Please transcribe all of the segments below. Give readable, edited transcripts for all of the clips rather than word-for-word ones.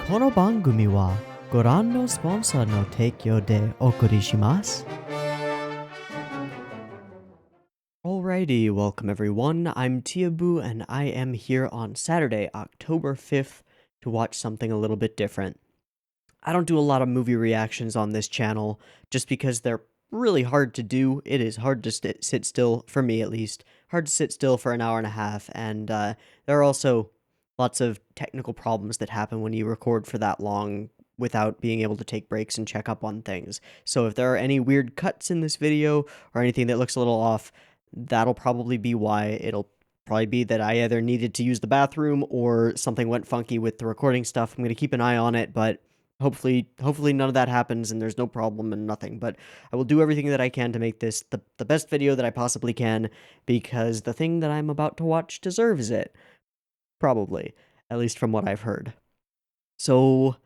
この番組はご覧のスポンサーの提供でお送りします。Alrighty, welcome everyone. I'm Teeaboo and I am here on Saturday, October 5th to watch something a little bit different. I don't do a lot of movie reactions on this channel just because they're really hard to do. It is hard to sit still, for me at least, hard to sit still for an hour and a half, and there are also lots of technical problems that happen when you record for that long without being able to take breaks and check up on things. So if there are any weird cuts in this video or anything that looks a little off, that'll probably be why. It'll probably be that I either needed to use the bathroom or something went funky with the recording stuff. I'm going to keep an eye on it, but hopefully none of that happens and there's no problem and nothing. But I will do everything that I can to make this the best video that I possibly can, because the thing that I'm about to watch deserves it. Probably, at least from what I've heard. So,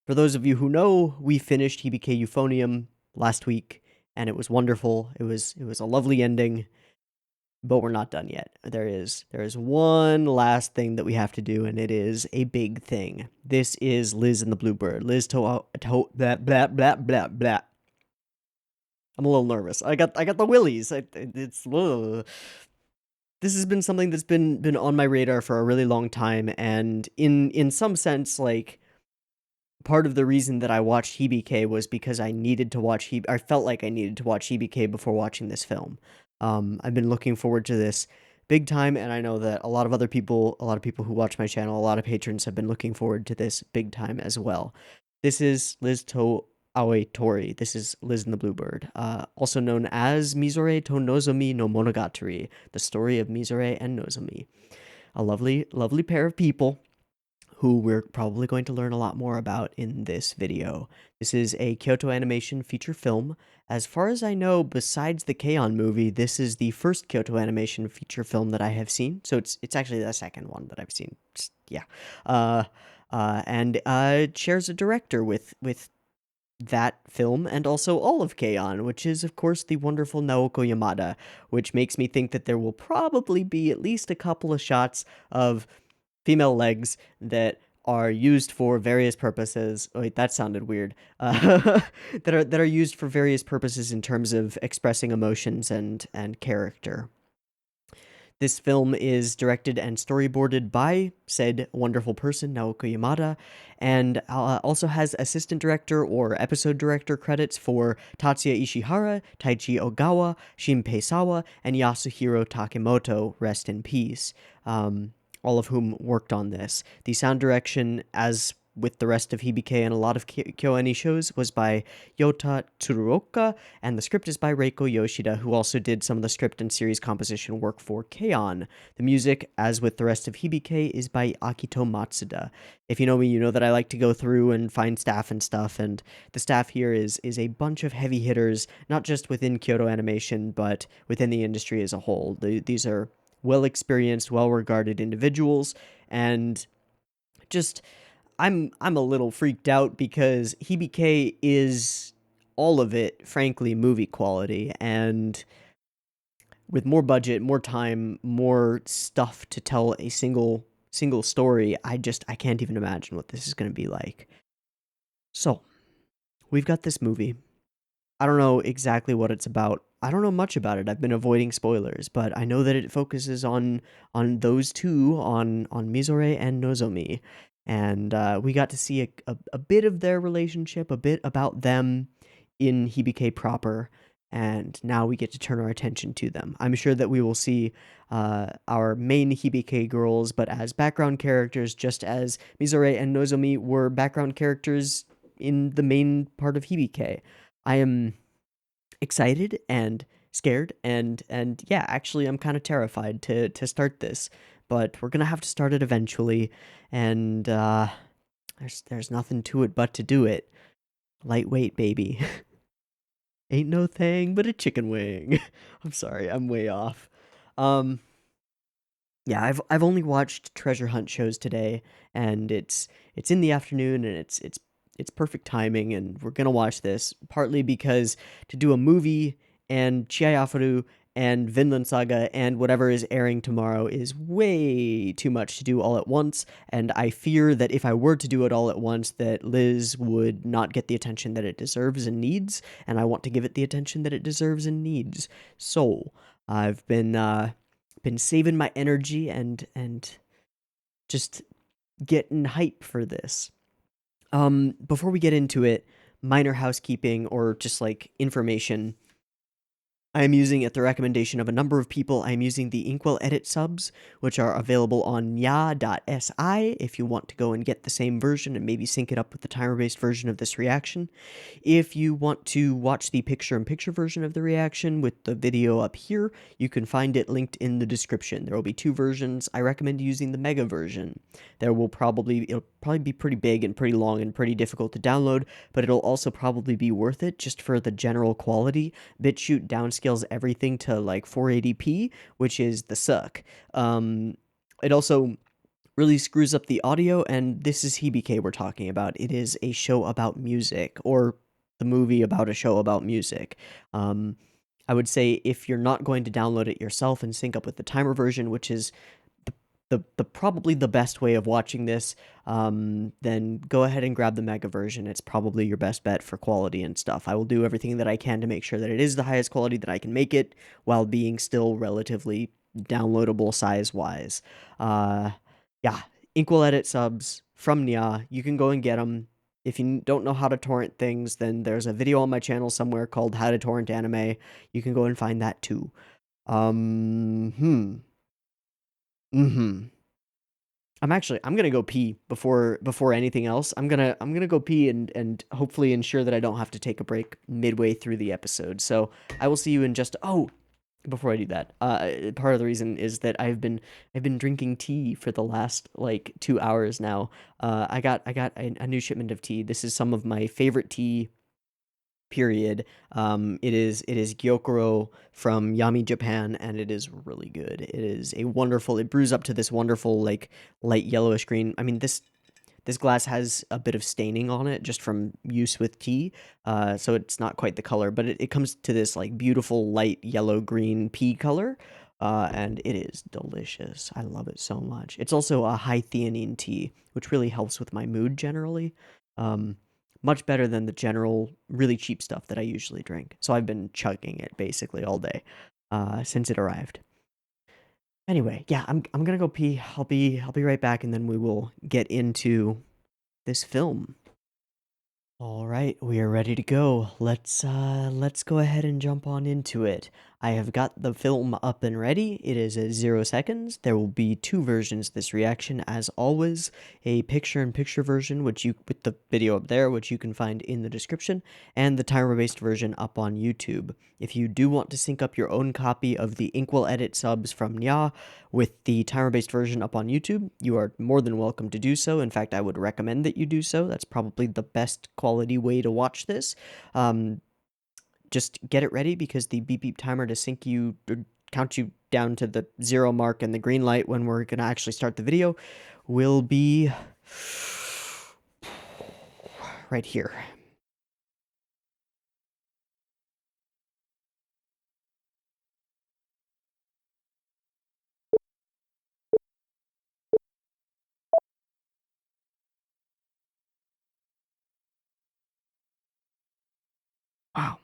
for those of you who know, we finished Hibike Euphonium last week, and it was wonderful. It was a lovely ending, but we're not done yet. There is one last thing that we have to do, and it is a big thing. This is Liz and the Bluebird. Liz blah blah blah blah blah. I'm a little nervous. I got the willies. It's ugh. This has been something that's been on my radar for a really long time, and in some sense, like, part of the reason that I watched Hibike was because I needed to watch I felt like I needed to watch Hibike before watching this film. I've been looking forward to this big time, and I know that a lot of people who watch my channel, a lot of patrons have been looking forward to this big time as well. This is Liz to Aoi Tori. This is Liz and the Bluebird, also known as Mizore to Nozomi no Monogatari, the story of Mizore and Nozomi. A lovely, lovely pair of people who we're probably going to learn a lot more about in this video. This is a Kyoto Animation feature film. As far as I know, besides the K-On! Movie, this is the first Kyoto Animation feature film that I have seen. So it's actually the second one that I've seen. Just, yeah. And shares a director with that film and also all of K-On!, which is, of course, the wonderful Naoko Yamada, which makes me think that there will probably be at least a couple of shots of female legs that are used for various purposes. Wait, that sounded weird. That are used for various purposes in terms of expressing emotions and character. This film is directed and storyboarded by said wonderful person, Naoko Yamada, and also has assistant director or episode director credits for Tatsuya Ishihara, Taichi Ogawa, Shinpei Sawa, and Yasuhiro Takemoto, rest in peace, all of whom worked on this. The sound direction, as with the rest of Hibike and a lot of KyoAni shows, was by Yota Tsuruoka, and the script is by Reiko Yoshida, who also did some of the script and series composition work for K-On! The music, as with the rest of Hibike, is by Akito Matsuda. If you know me, you know that I like to go through and find staff and stuff, and the staff here is a bunch of heavy hitters, not just within Kyoto Animation, but within the industry as a whole. These are well-experienced, well-regarded individuals, and just I'm a little freaked out because Hibike is all of it, frankly, movie quality, and with more budget, more time, more stuff to tell a single story, I can't even imagine what this is going to be like. So, we've got this movie. I don't know exactly what it's about. I don't know much about it. I've been avoiding spoilers, but I know that it focuses on those two, on Mizore and Nozomi. And we got to see a bit of their relationship, a bit about them in Hibike proper, and now we get to turn our attention to them. I'm sure that we will see our main Hibike girls, but as background characters, just as Mizore and Nozomi were background characters in the main part of Hibike. I am excited and scared, and yeah, actually I'm kind of terrified to start this, but we're gonna have to start it eventually, and there's nothing to it but to do it. Lightweight, baby. Ain't no thing but a chicken wing. I'm sorry, I'm way off. Yeah, I've only watched treasure hunt shows today, and it's in the afternoon, and it's perfect timing, and we're gonna watch this partly because to do a movie and Chihayafuru and Vinland Saga and whatever is airing tomorrow is way too much to do all at once, and I fear that if I were to do it all at once, that Liz would not get the attention that it deserves and needs, and I want to give it the attention that it deserves and needs. So, I've been saving my energy and just getting hype for this. Before we get into it, minor housekeeping or just like information. I am using, at the recommendation of a number of people, I am using the Inkwell edit subs, which are available on nya.si if you want to go and get the same version and maybe sync it up with the timer-based version of this reaction. If you want to watch the picture-in-picture version of the reaction with the video up here, you can find it linked in the description. There will be two versions. I recommend using the mega version. It'll probably be pretty big and pretty long and pretty difficult to download, but it'll also probably be worth it just for the general quality. BitChute downscales everything to like 480p, which is the suck. It also really screws up the audio, and this is Hibike we're talking about. It is a show about music, or the movie about a show about music. I would say if you're not going to download it yourself and sync up with the timer version, which is the probably the best way of watching this, then go ahead and grab the mega version. It's probably your best bet for quality and stuff. I will do everything that I can to make sure that it is the highest quality that I can make it while being still relatively downloadable size-wise. Yeah, Inkwell Edit subs from Nya. You can go and get them. If you don't know how to torrent things, then there's a video on my channel somewhere called How to Torrent Anime. You can go and find that too. Mm-hmm. I'm gonna go pee before anything else. I'm gonna go pee and hopefully ensure that I don't have to take a break midway through the episode. So I will see you in just before I do that. Part of the reason is that I've been drinking tea for the last like 2 hours now. I got a new shipment of tea. This is some of my favorite tea, period. It is Gyokuro from Yami, Japan, and it is really good. It brews up to this wonderful like light yellowish green. I mean, this glass has a bit of staining on it just from use with tea, so it's not quite the color, but it comes to this like beautiful light yellow green pea color, and it is delicious. I love it so much. It's also a high theanine tea, which really helps with my mood generally. Um, Much better than the general really cheap stuff that I usually drink. So I've been chugging it basically all day since it arrived. Anyway, yeah, I'm gonna go pee. I'll be right back, and then we will get into this film. All right, we are ready to go. Let's go ahead and jump on into it. I have got the film up and ready. It is at 0 seconds. There will be two versions of this reaction, as always. A picture-in-picture version, with the video up there, which you can find in the description, and the timer-based version up on YouTube. If you do want to sync up your own copy of the Inkwell Edit subs from Nya with the timer-based version up on YouTube, you are more than welcome to do so. In fact, I would recommend that you do so. That's probably the best quality way to watch this. Just get it ready, because the beep beep timer to sync you, count you down to the 0 mark and the green light when we're gonna actually start the video, will be right here. Wow.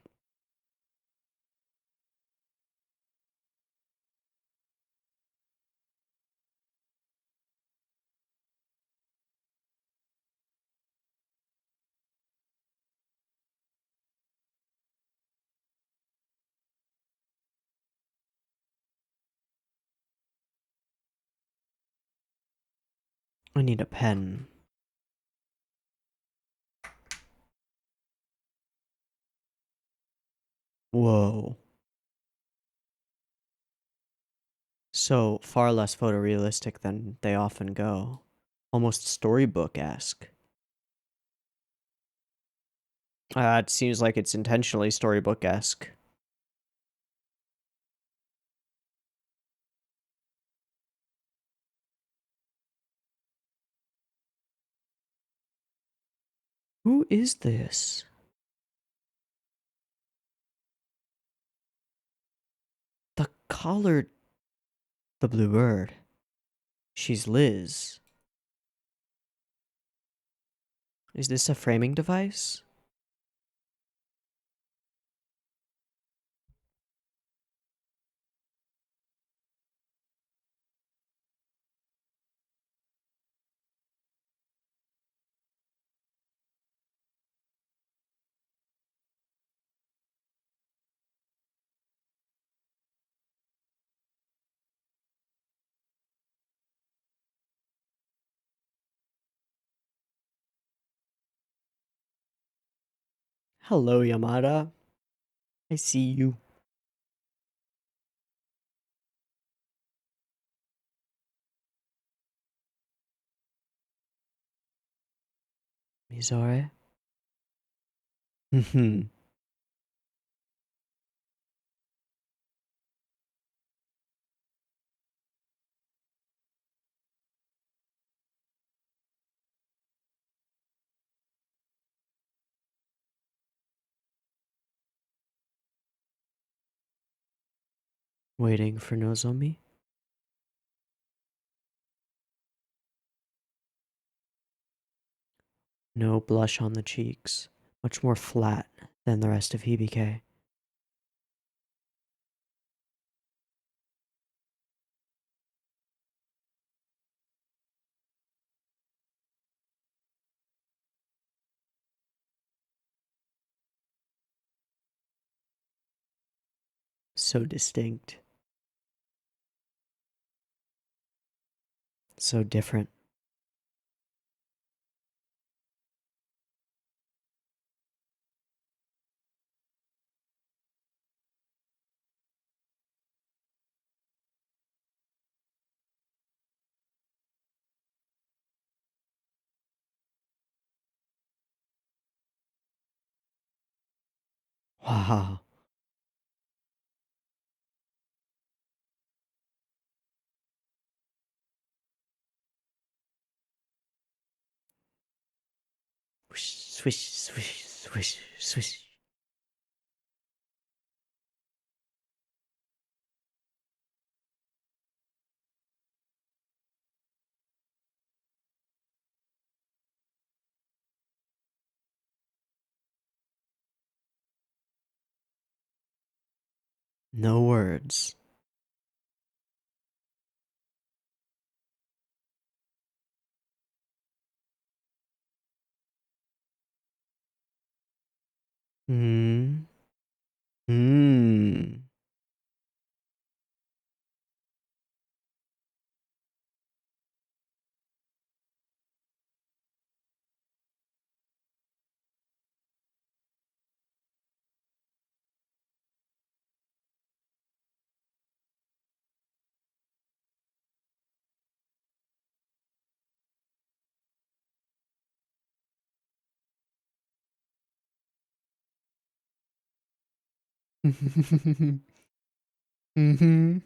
I need a pen. Whoa. So far less photorealistic than they often go. Almost storybook-esque. It seems like it's intentionally storybook-esque. Who is this? The call her the Blue Bird. She's Liz. Is this a framing device? Hello, Yamada. I see you. Mizore? Waiting for Nozomi? No blush on the cheeks. Much more flat than the rest of Hibike. So distinct. So different. Wow. Swish, swish, swish, swish. No words. Hmm. Hmm. Mm-hmm. You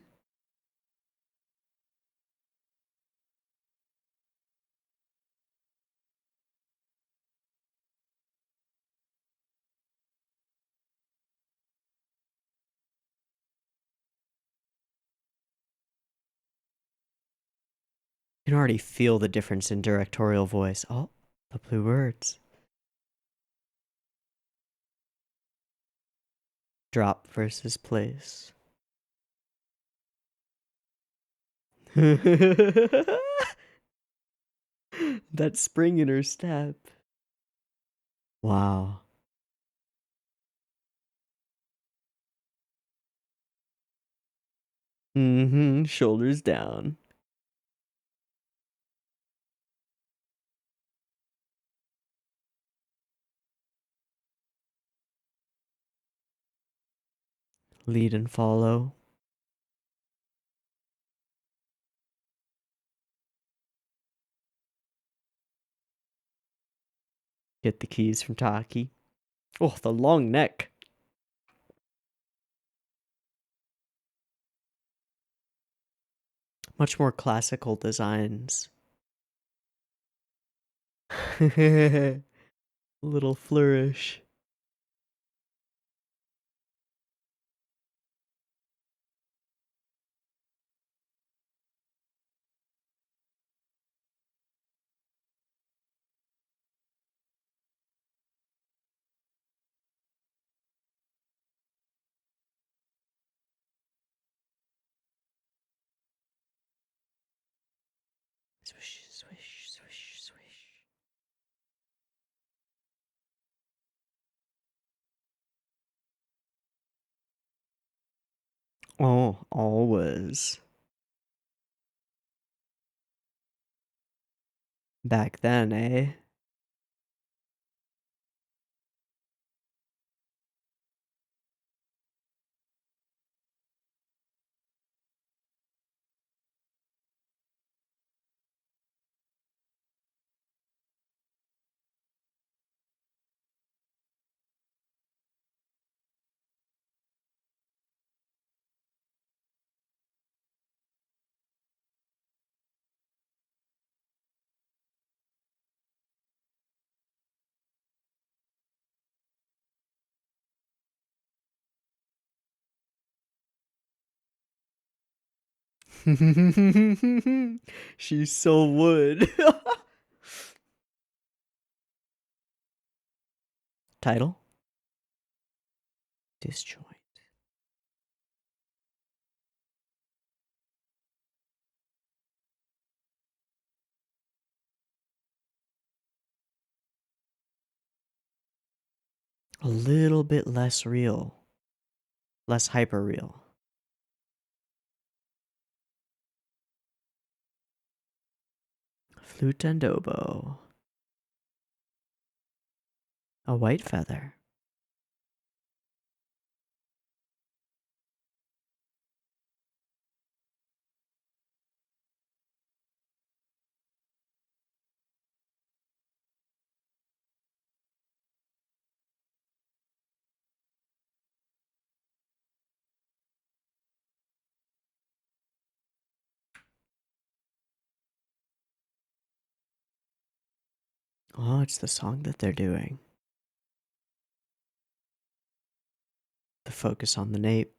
can already feel the difference in directorial voice. Oh, the blue words. Drop versus place. That spring in her step. Wow. Mm-hmm. Shoulders down. Lead and follow. Get the keys from Taki. Oh, the long neck. Much more classical designs. Little flourish. Swish, swish, swish, swish. Oh, always. Back then, eh? She so would. Title? Disjoint. A little bit less real. Less hyper real. Flute and oboe. A white feather. Oh, it's the song that they're doing. The focus on the nape.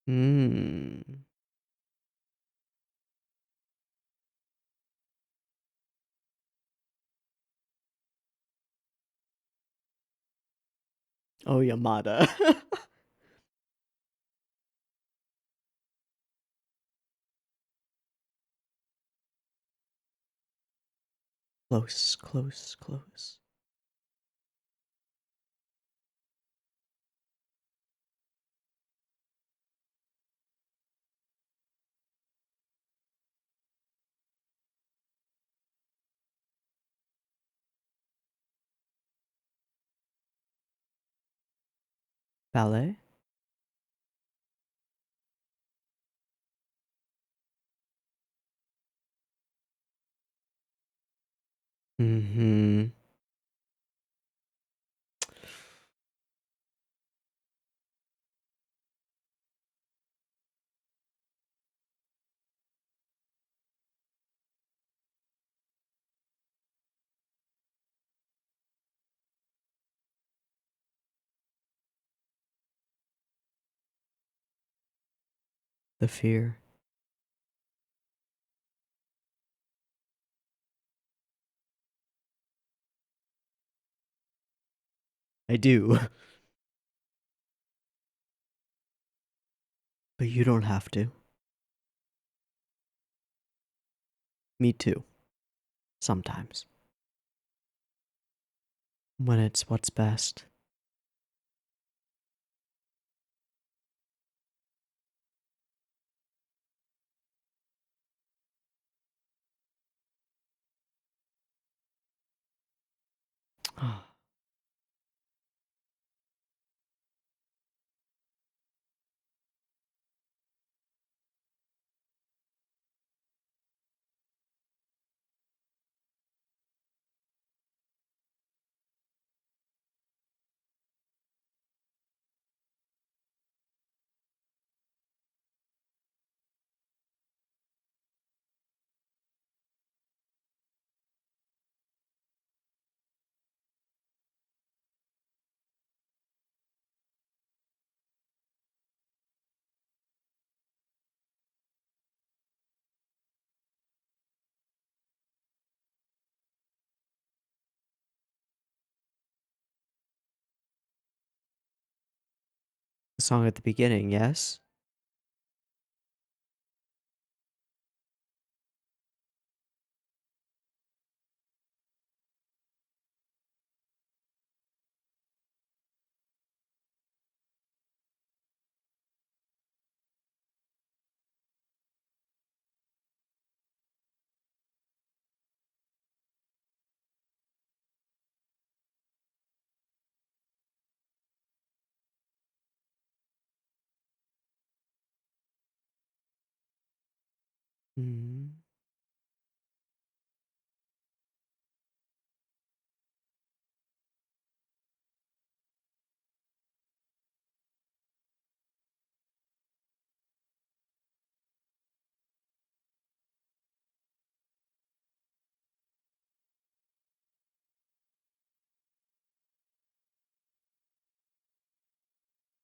Mmm. Oh, Yamada. Close, close, close. Ballet? Mm-hmm. The fear. I do. But you don't have to. Me too. Sometimes. When it's what's best. The song at the beginning, yes? Mm.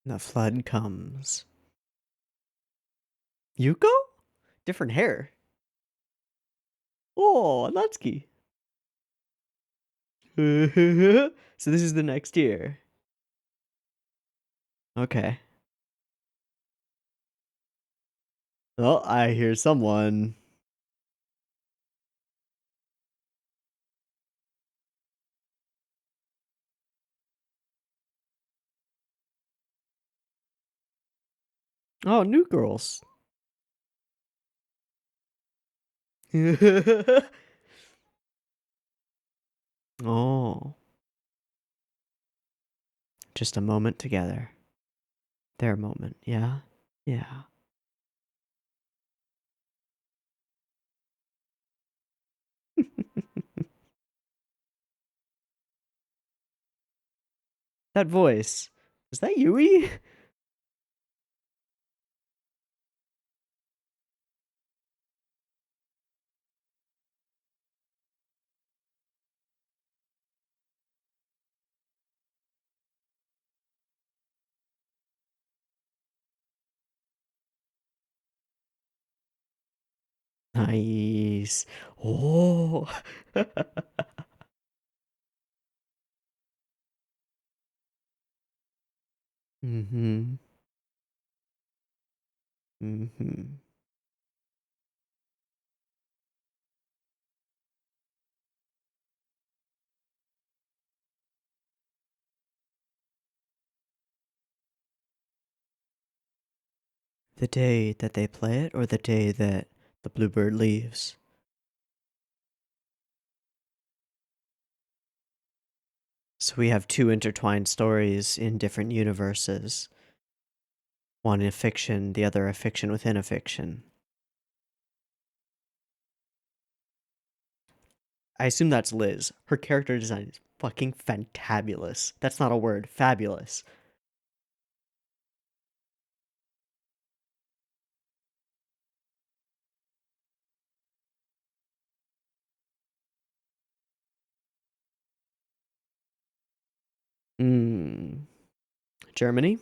The flood comes. Yuko? Different hair. Oh, Natsuki. So this is the next year. Okay. Oh, I hear someone. Oh, new girls. Oh, just a moment together. Their moment, yeah? Yeah. That voice. Is that Yui? Nice. Oh. Mm-hmm. Mm-hmm. The day that they play it, or the day that the bluebird leaves? So we have two intertwined stories in different universes. One a fiction, the other a fiction within a fiction. I assume that's Liz. Her character design is fucking fantabulous. That's not a word. Fabulous. Hmm. Germany?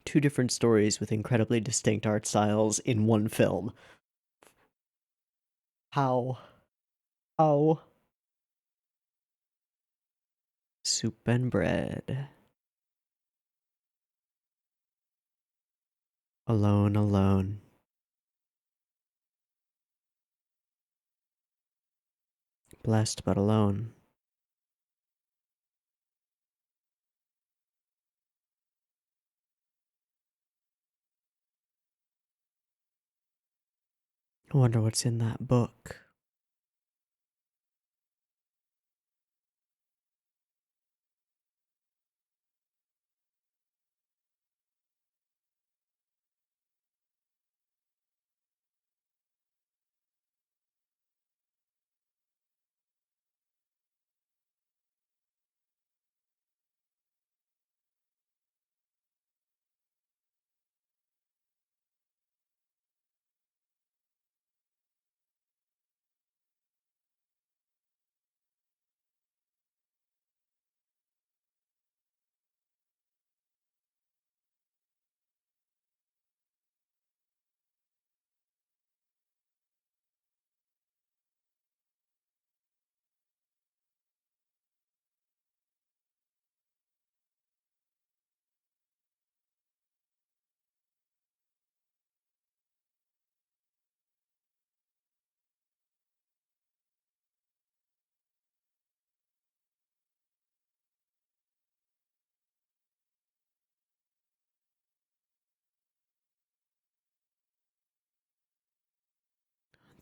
Two different stories with incredibly distinct art styles in one film. How? How? Soup and bread. Alone, alone. Blessed but alone. I wonder what's in that book.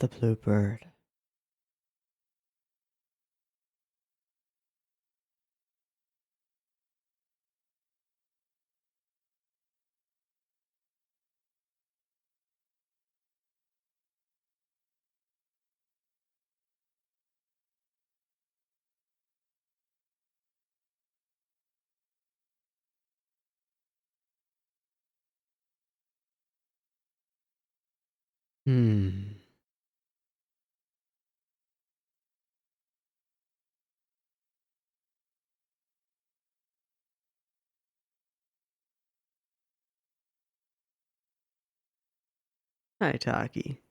The bluebird. Hmm. Hi, Taki.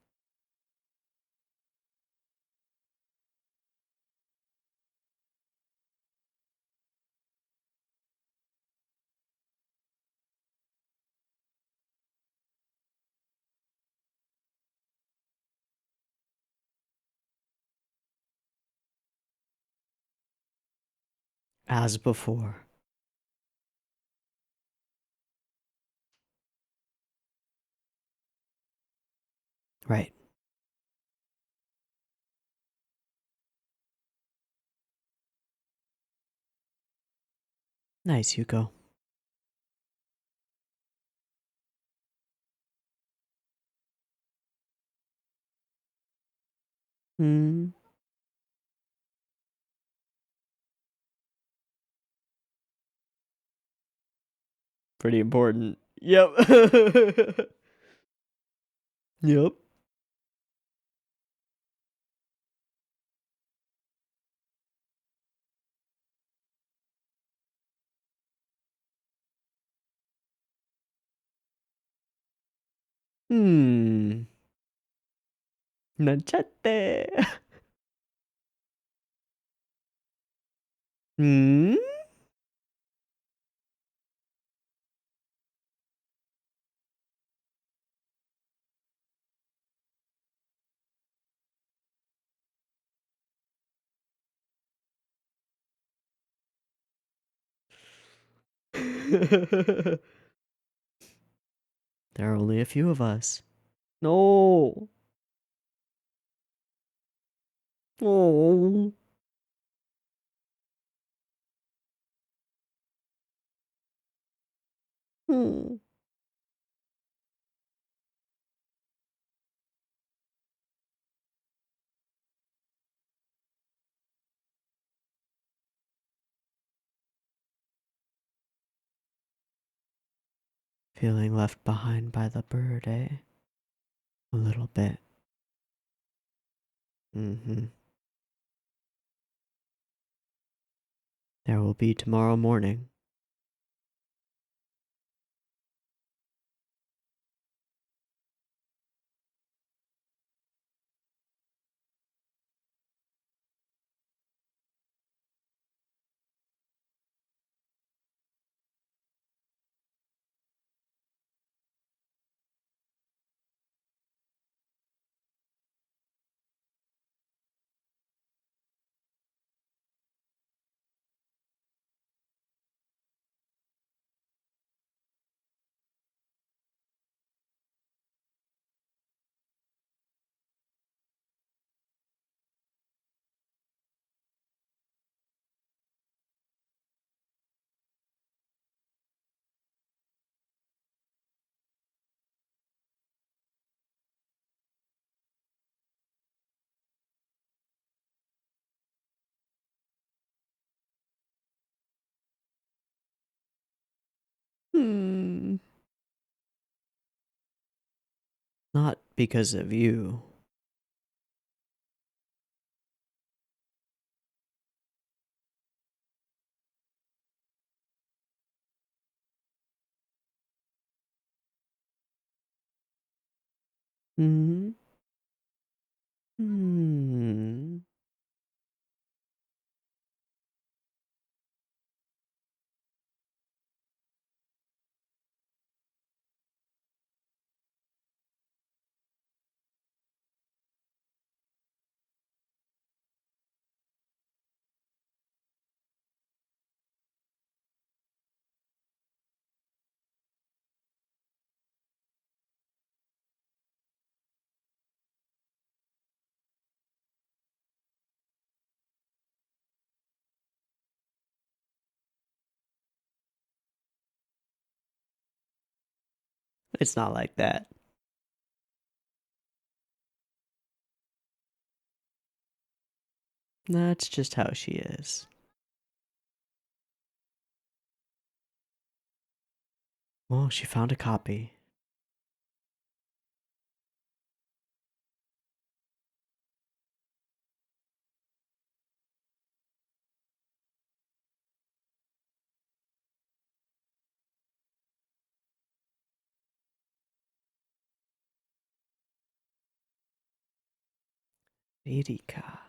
As before. Right. Nice, Yuko. Hmm. Pretty important. Yep. Yep. Hmm. Nanchate. Hmm. There are only a few of us. No. Oh. Hmm. Feeling left behind by the bird, eh? A little bit. Mm-hmm. There will be tomorrow morning. Hmm. Not because of you. Hmm. Hmm. It's not like that. That's just how she is. Well, she found a copy. Erika.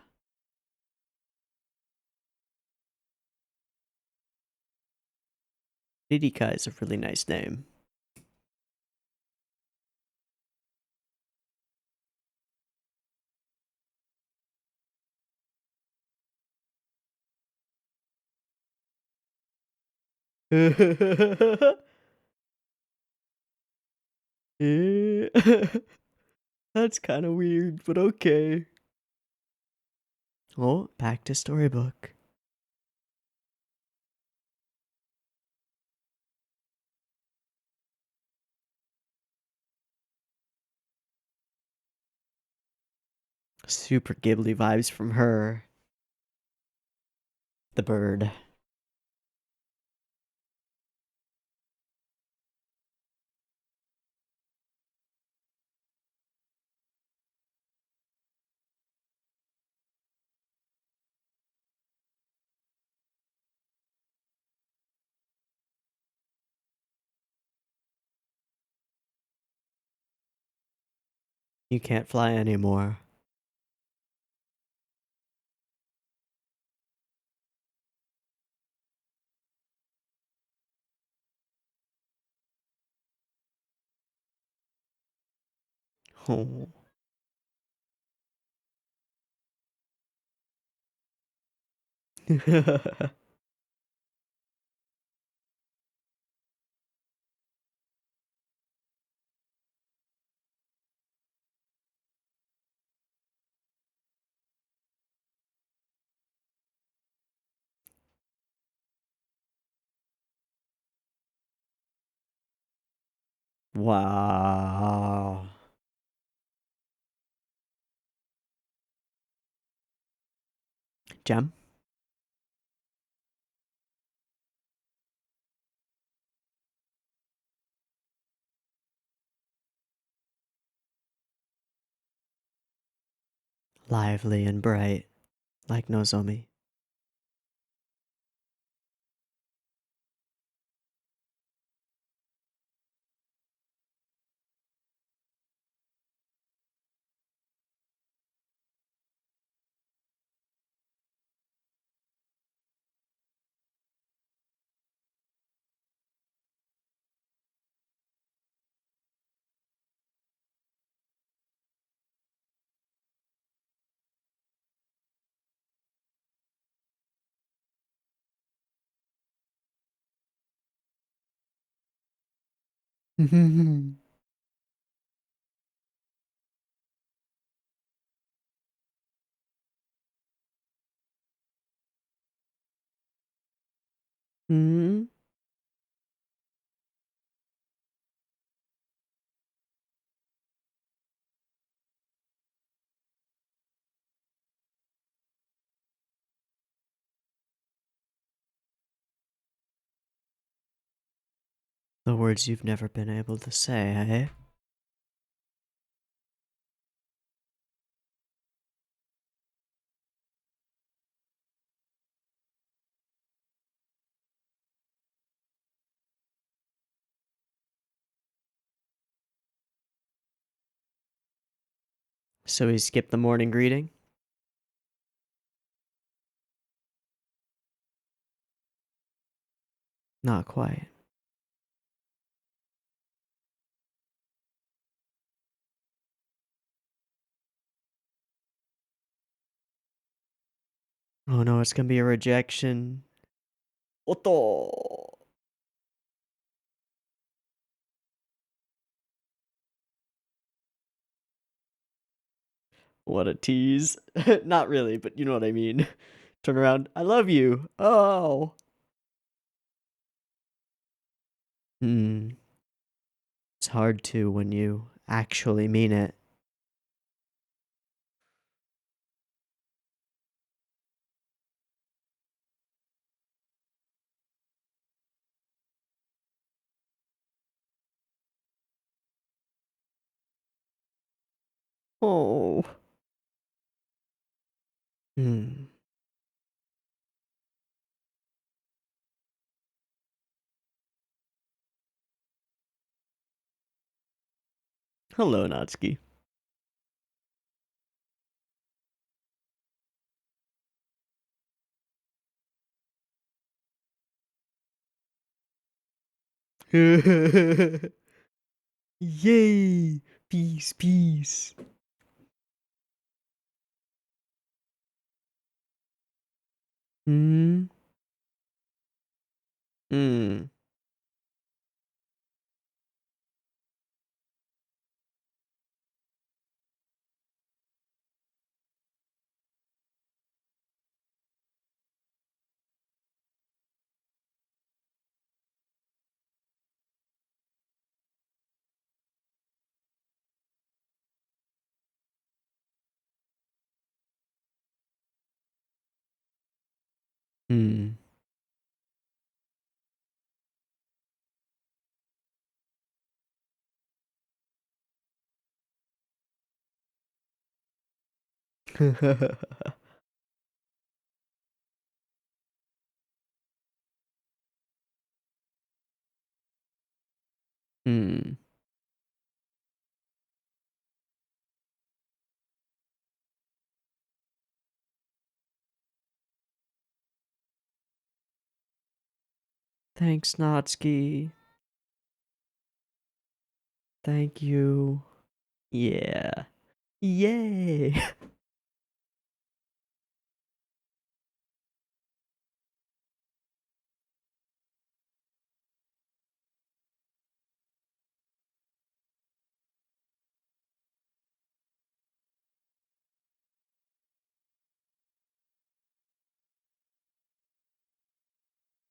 Erika is a really nice name. That's kind of weird, but okay. Oh, back to storybook. Super Ghibli vibes from her. The bird. You can't fly anymore. Oh. Wow. Gem? Lively and bright, like Nozomi. Hmm. The words you've never been able to say, eh? So he skipped the morning greeting? Not quite. Oh no, it's gonna be a rejection. Oto! What a tease. Not really, but you know what I mean. Turn around. I love you. Oh. Hmm. It's hard to when you actually mean it. Oh. Hmm. Hello, Natsuki. Yay! Peace, peace. Hmm. Hmm. Hmm. Hmm. Thanks, Natsuki. Thank you. Yeah. Yay!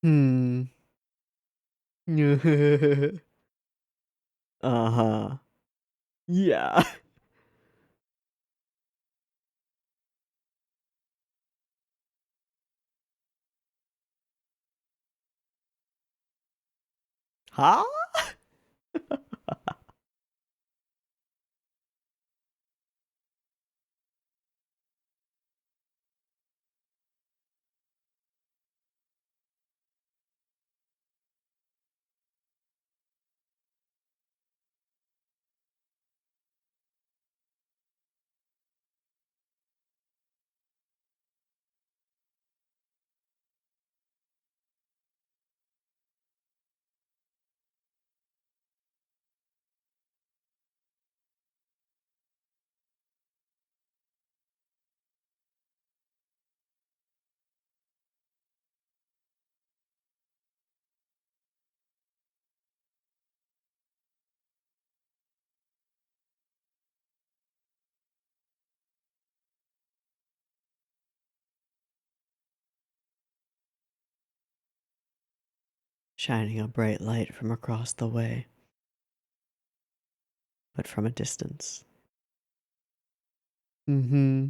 Hmm. Uh-huh. Yeah. Huh? Shining a bright light from across the way, but from a distance. Mm-hmm.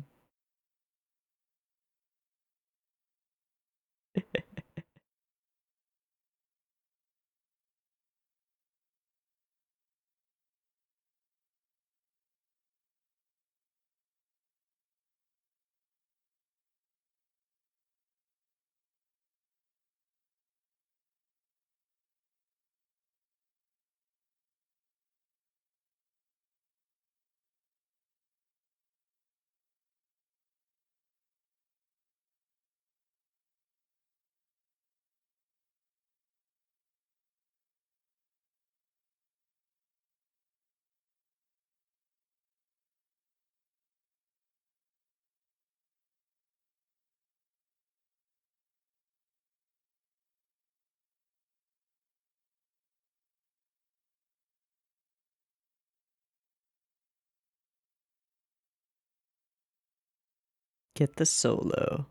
Get the solo.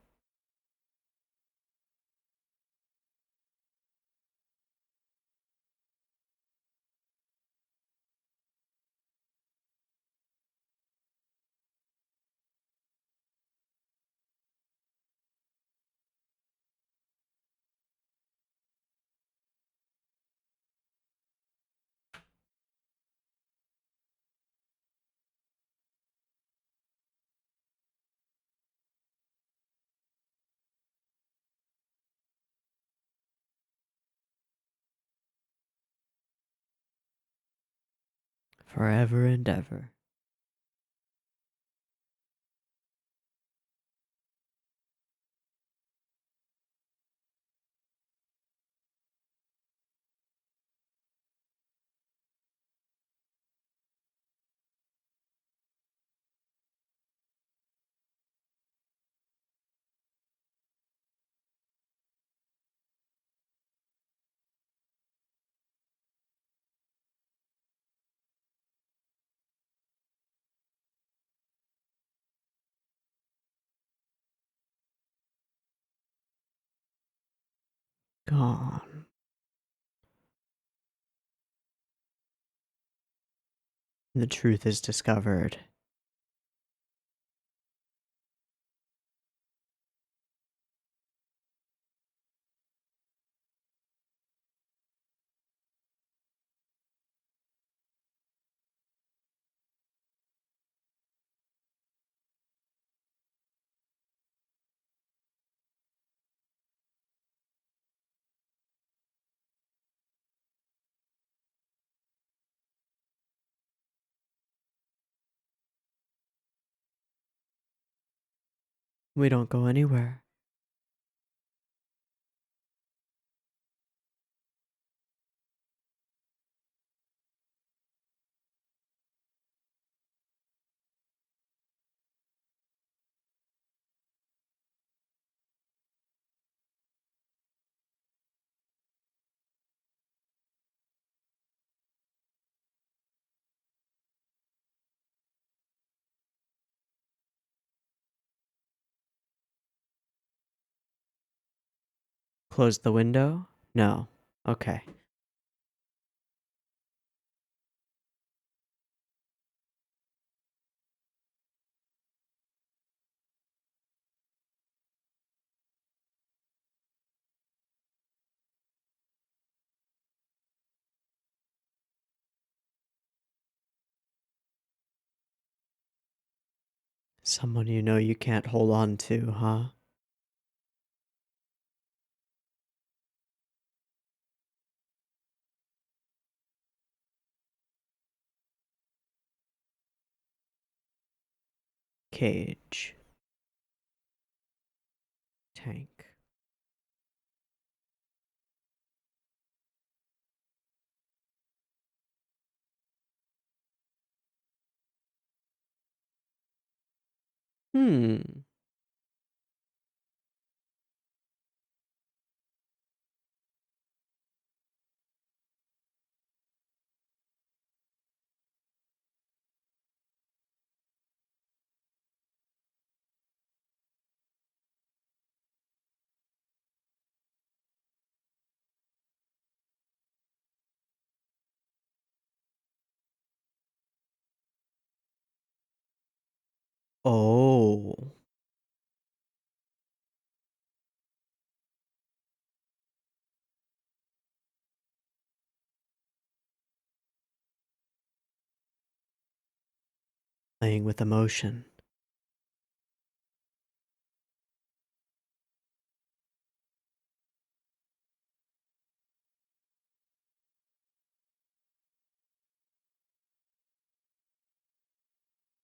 forever and ever. Gone. The truth is discovered. We don't go anywhere. Close the window? No. Okay. Someone you know you can't hold on to, huh? Cage. Tank. Hmm. Oh. Playing with emotion.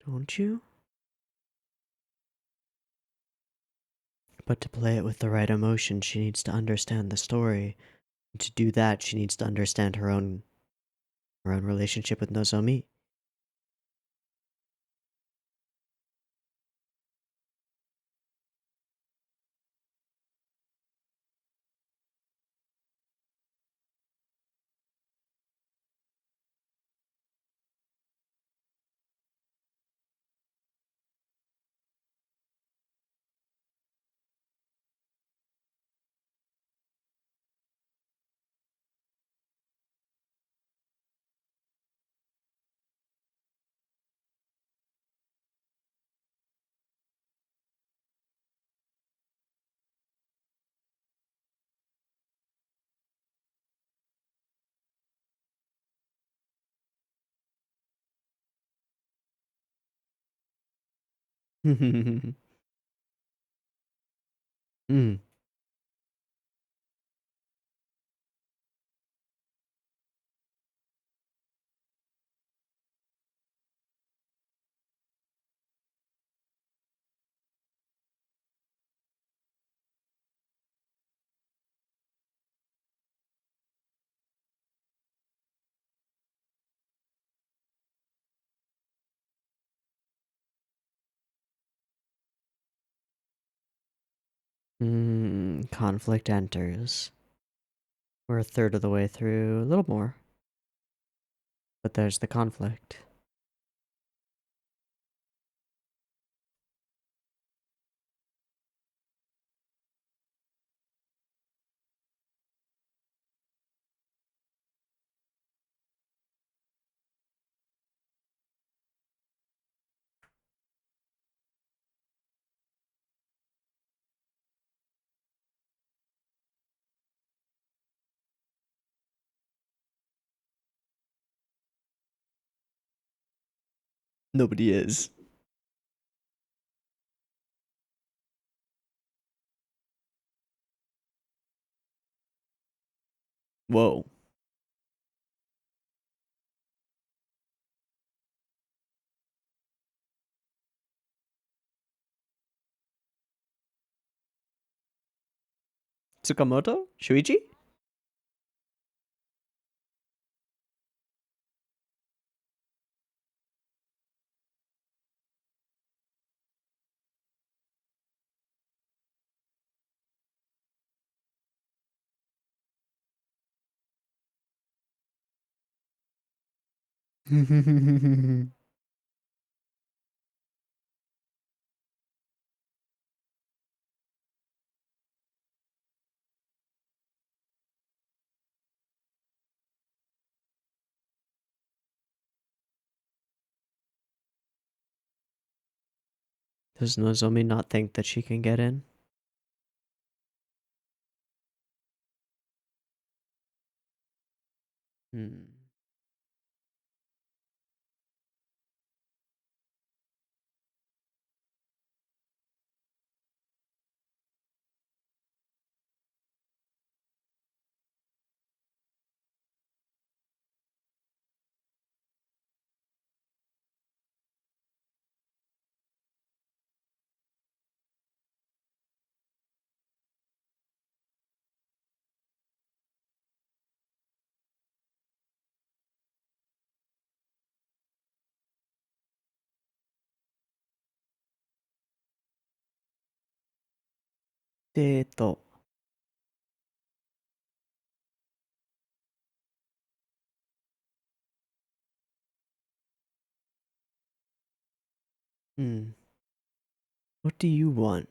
Don't you? But to play it with the right emotion, she needs to understand the story. And to do that, she needs to understand her own relationship with Nozomi. Hmm. Conflict enters. We're a third of the way through, a little more. But there's the conflict. Nobody is. Whoa. Tsukamoto? Shuichi? Does Nozomi not think that she can get in? Hmm. Deto. Hmm. What do you want?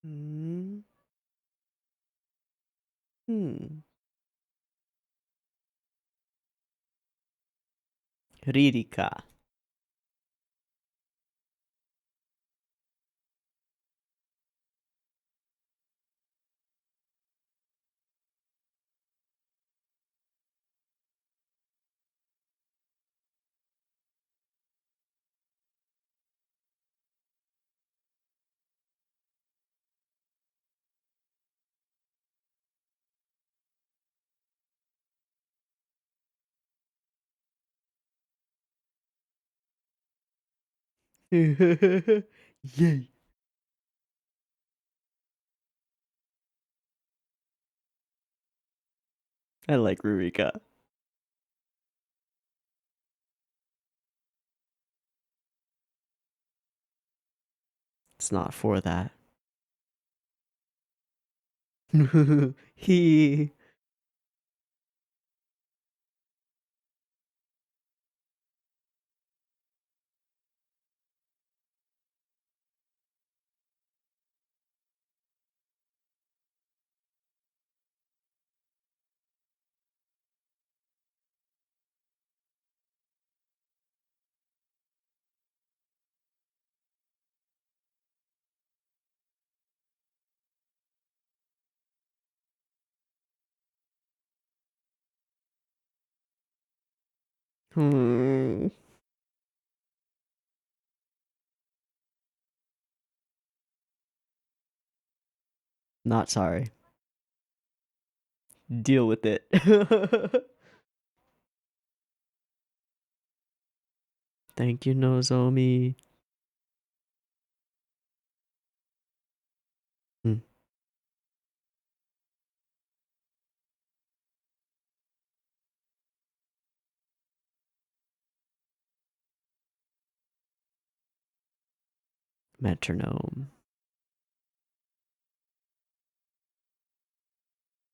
Hmm. Hmm. Ririka. Yay. I like Rurika. It's not for that. He. Hmm. Not sorry. Deal with it. Thank you, Nozomi. Hmm. Metronome.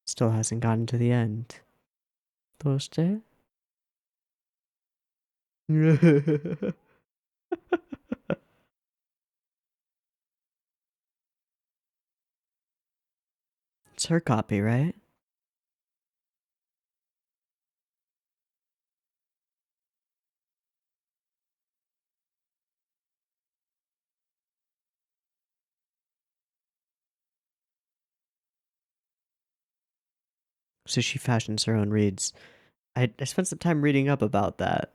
Still hasn't gotten to the end. Toste? It's her copy, right? So she fashions her own reads. I spent some time reading up about that.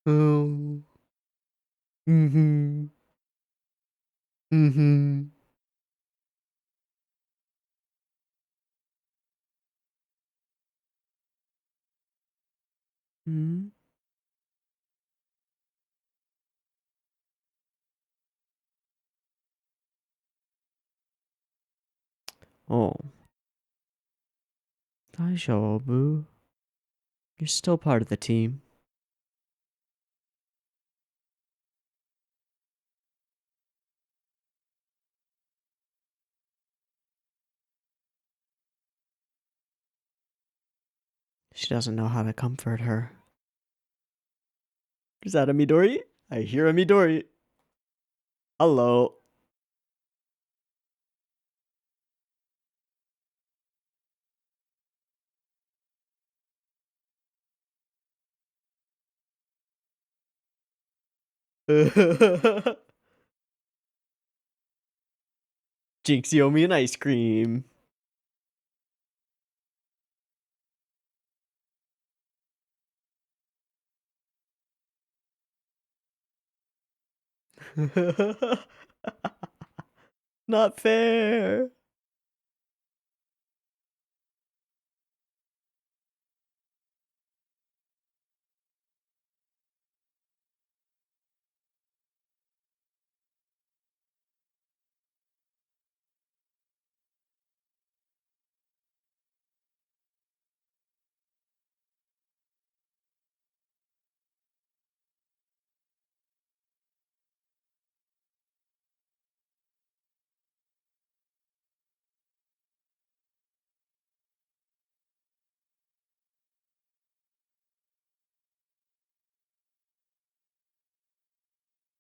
Oh. Mm-hmm. Mm-hmm. Mm-hmm. Oh. Daijoubu. You're still part of the team. She doesn't know how to comfort her. Is that a Midori? I hear a Midori. Hello. Jinx, you owe me an ice cream. Not fair.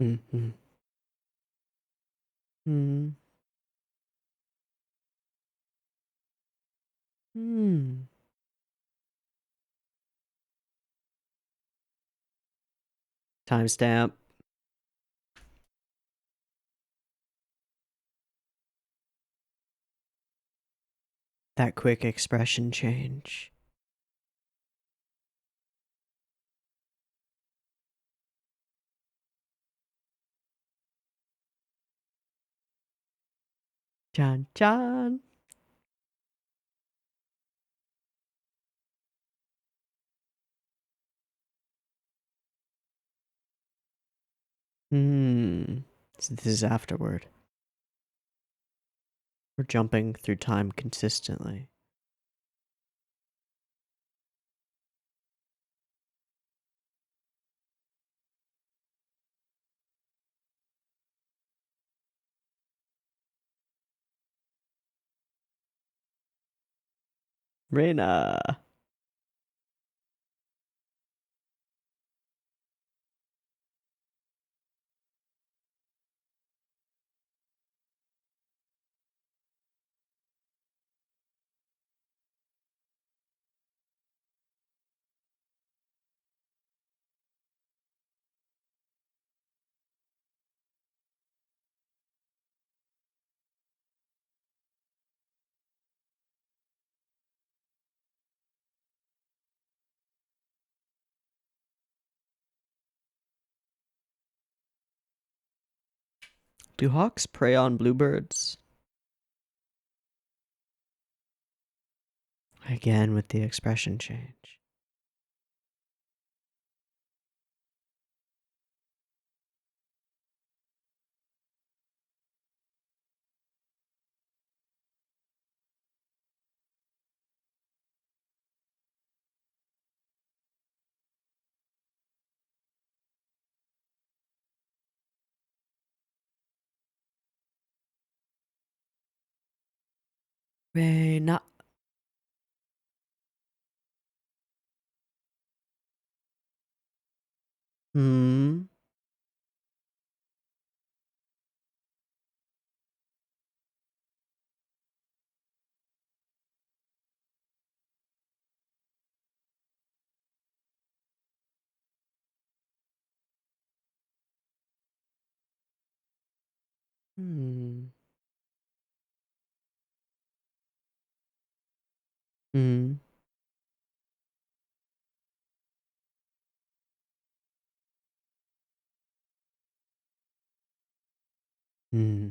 Mm-hmm. Mm-hmm. Hmm. Timestamp. That quick expression change. Chan chan. Hmm. So this is afterward. We're jumping through time consistently. Reina. Do hawks prey on bluebirds? Again with the expression change. May not. Hmm. Hmm. Hmm. Hmm.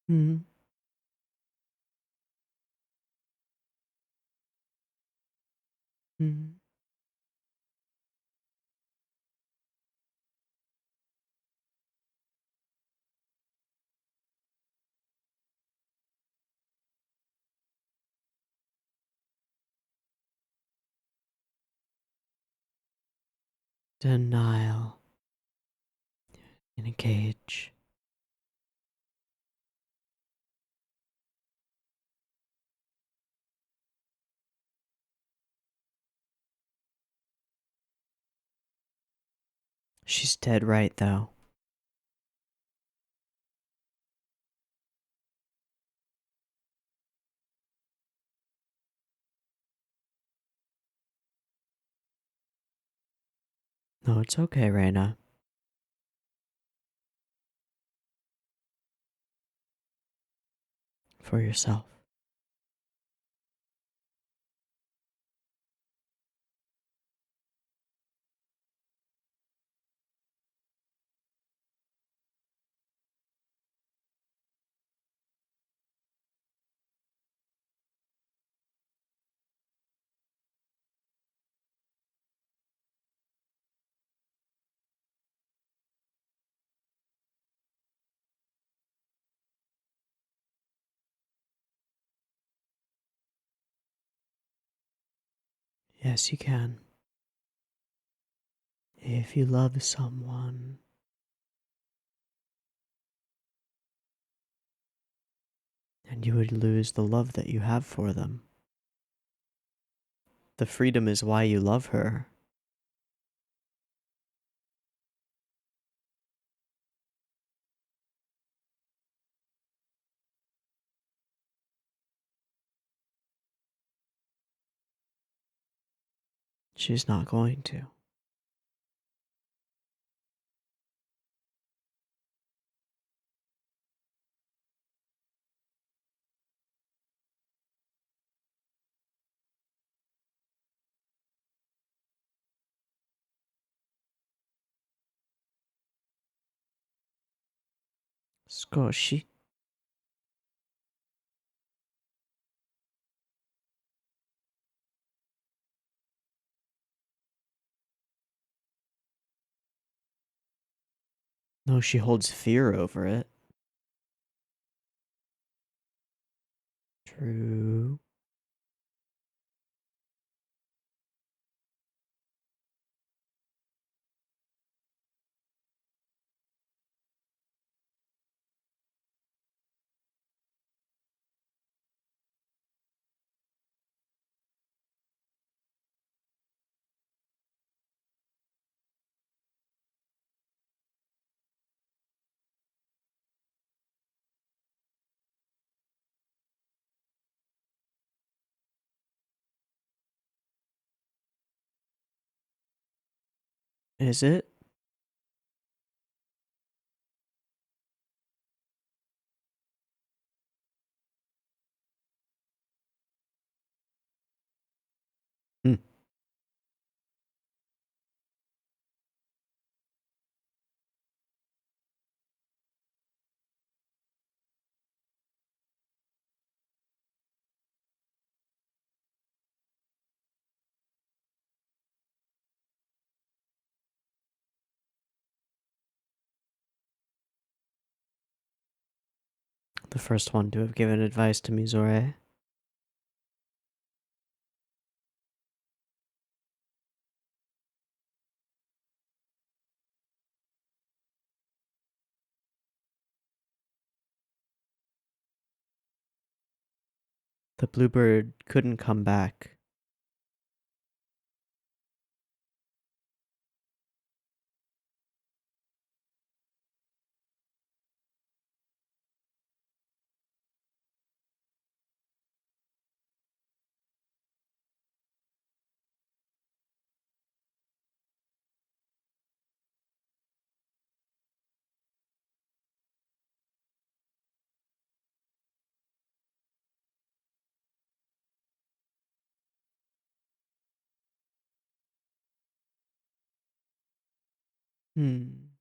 Hmm. Hmm. Denial in a cage. She's dead right, though. No, it's okay, Reina. For yourself. Yes, you can. If you love someone, and you would lose the love that you have for them. The freedom is why you love her. She's not going to. Skoshi. No, she holds fear over it. True. Is it? Hmm. The first one to have given advice to Mizore. The bluebird couldn't come back. Hmm.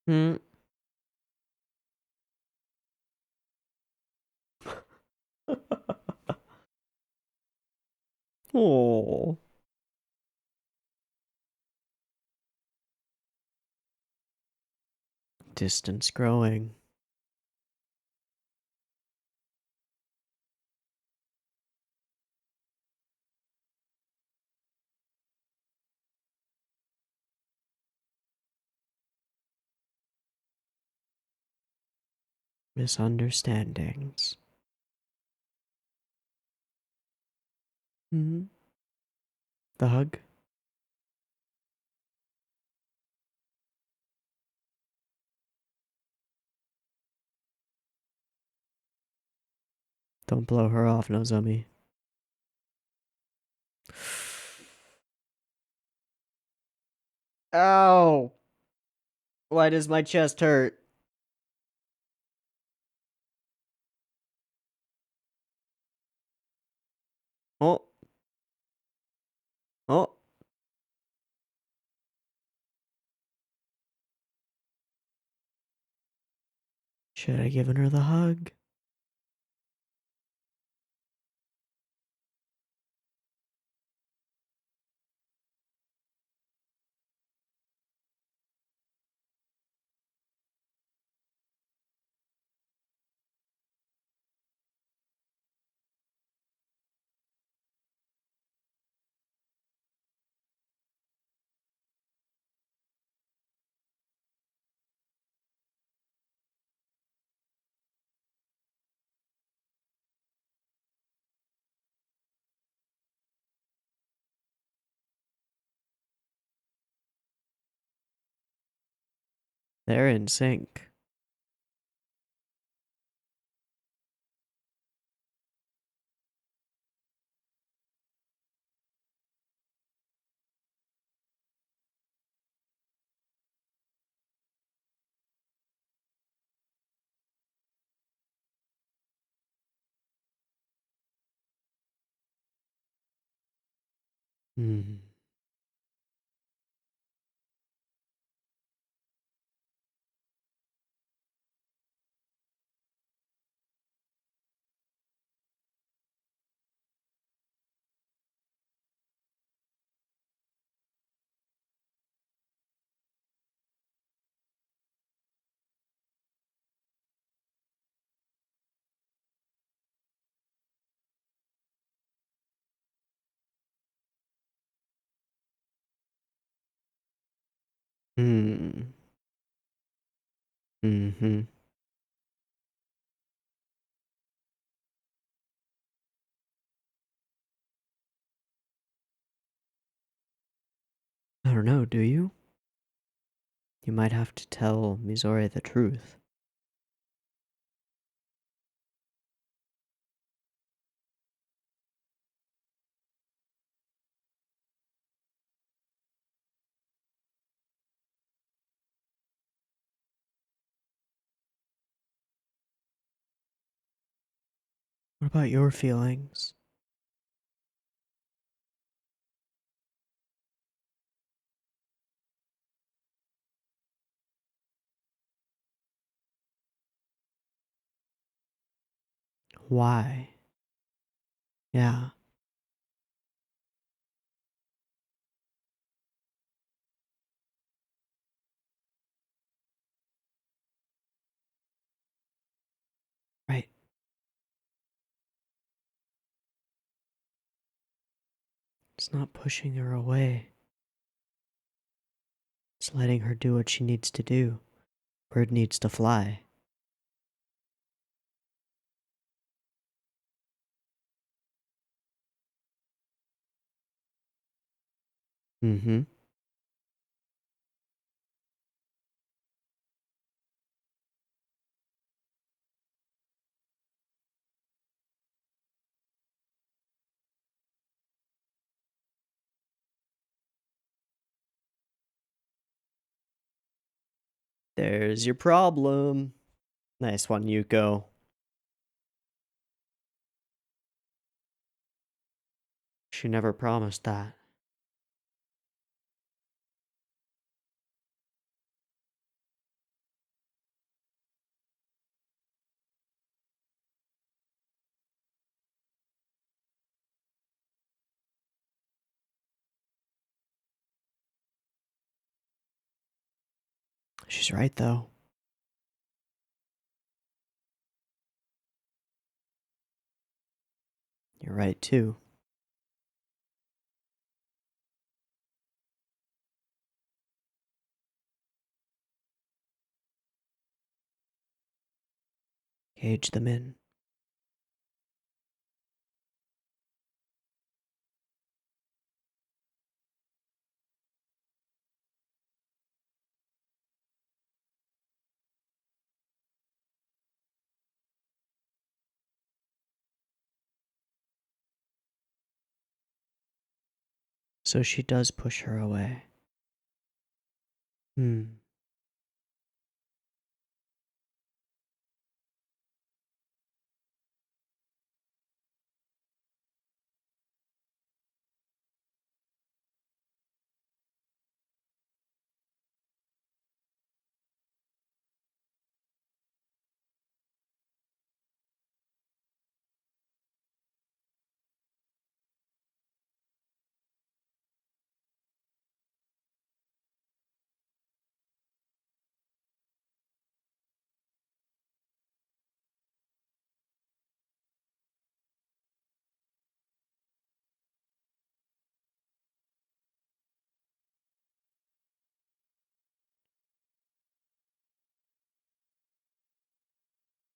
Hmm. Oh. Distance growing. Misunderstandings. Hmm. The hug? Don't blow her off, Nozomi. Ow! Why does my chest hurt? Oh. Oh. Should I given her the hug? They're in sync. Hmm. Hmm. Mm-hmm. I don't know, do you? You might have to tell Mizore the truth. What about your feelings? Why? Yeah, right. It's not pushing her away. It's letting her do what she needs to do. Bird needs to fly. Mm-hmm. There's your problem. Nice one, Yuko. She never promised that. She's right, though. You're right, too. Cage them in. So she does push her away. Hmm.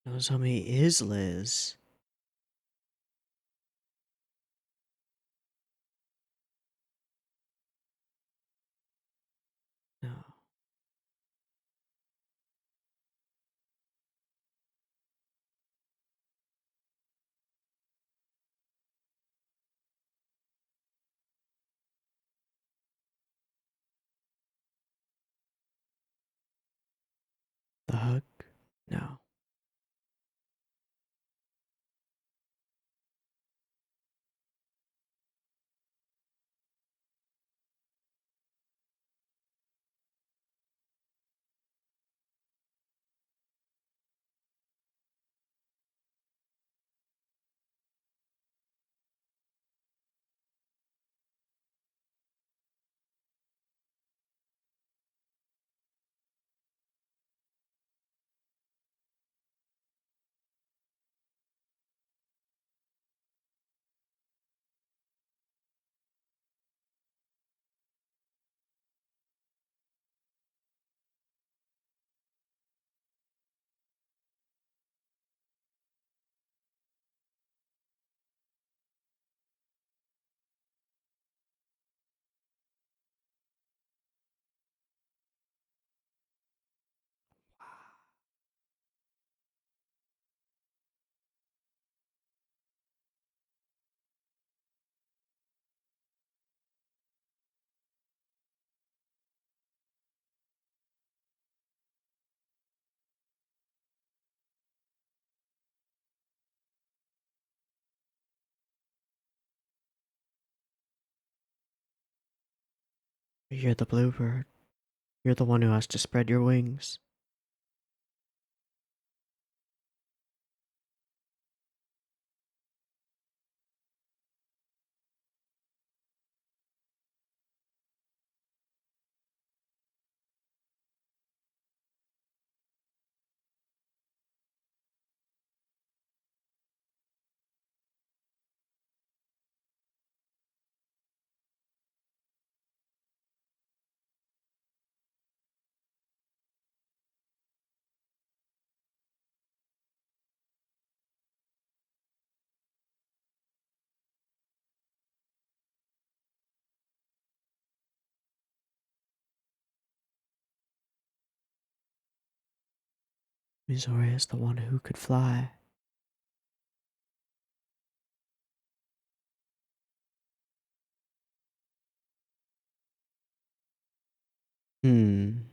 Nozomi is Liz. No. No. You're the bluebird. You're the one who has to spread your wings. Mizori is the one who could fly. Hmm.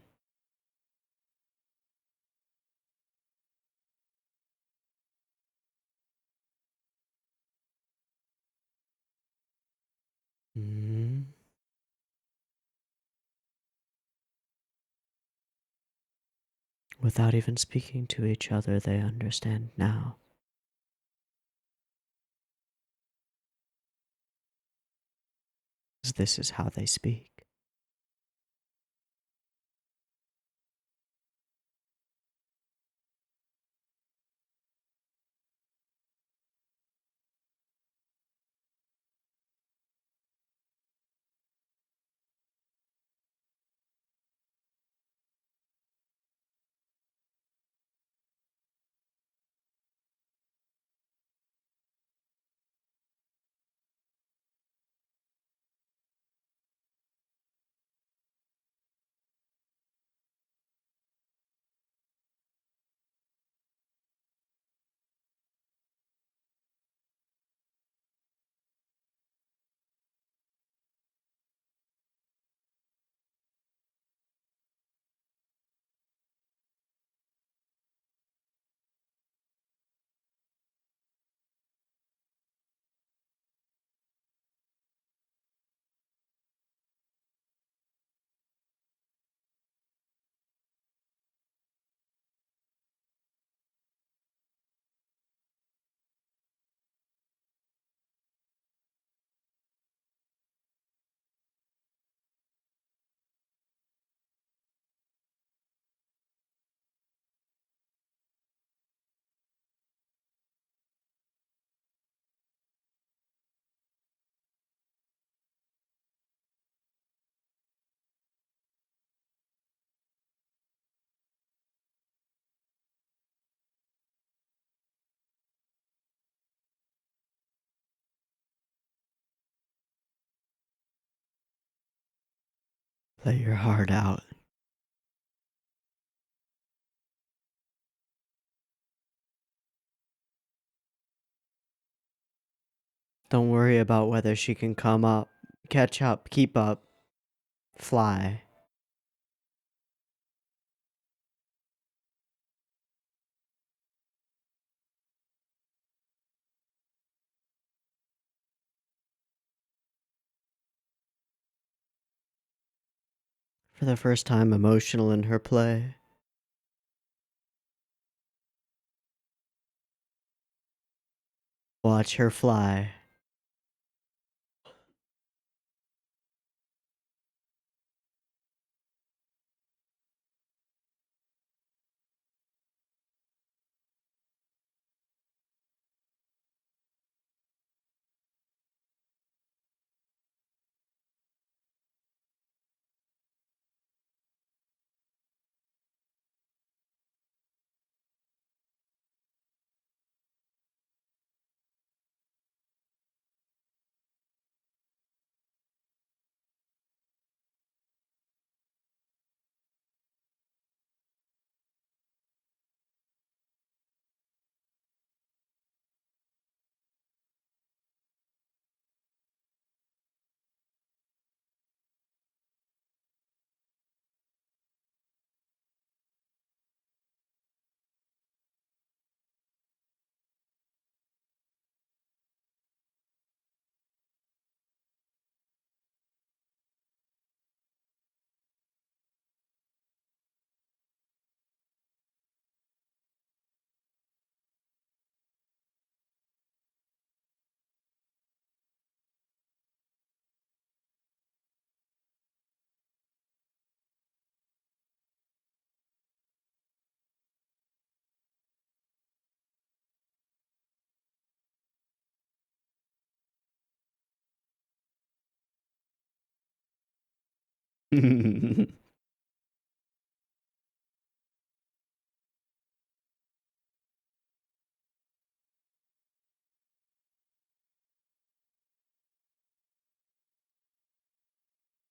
Hmm. Without even speaking to each other, they understand now. 'Cause this is how they speak. Let your heart out. Don't worry about whether she can come up, catch up, keep up, fly. For the first time, emotional in her play. Watch her fly.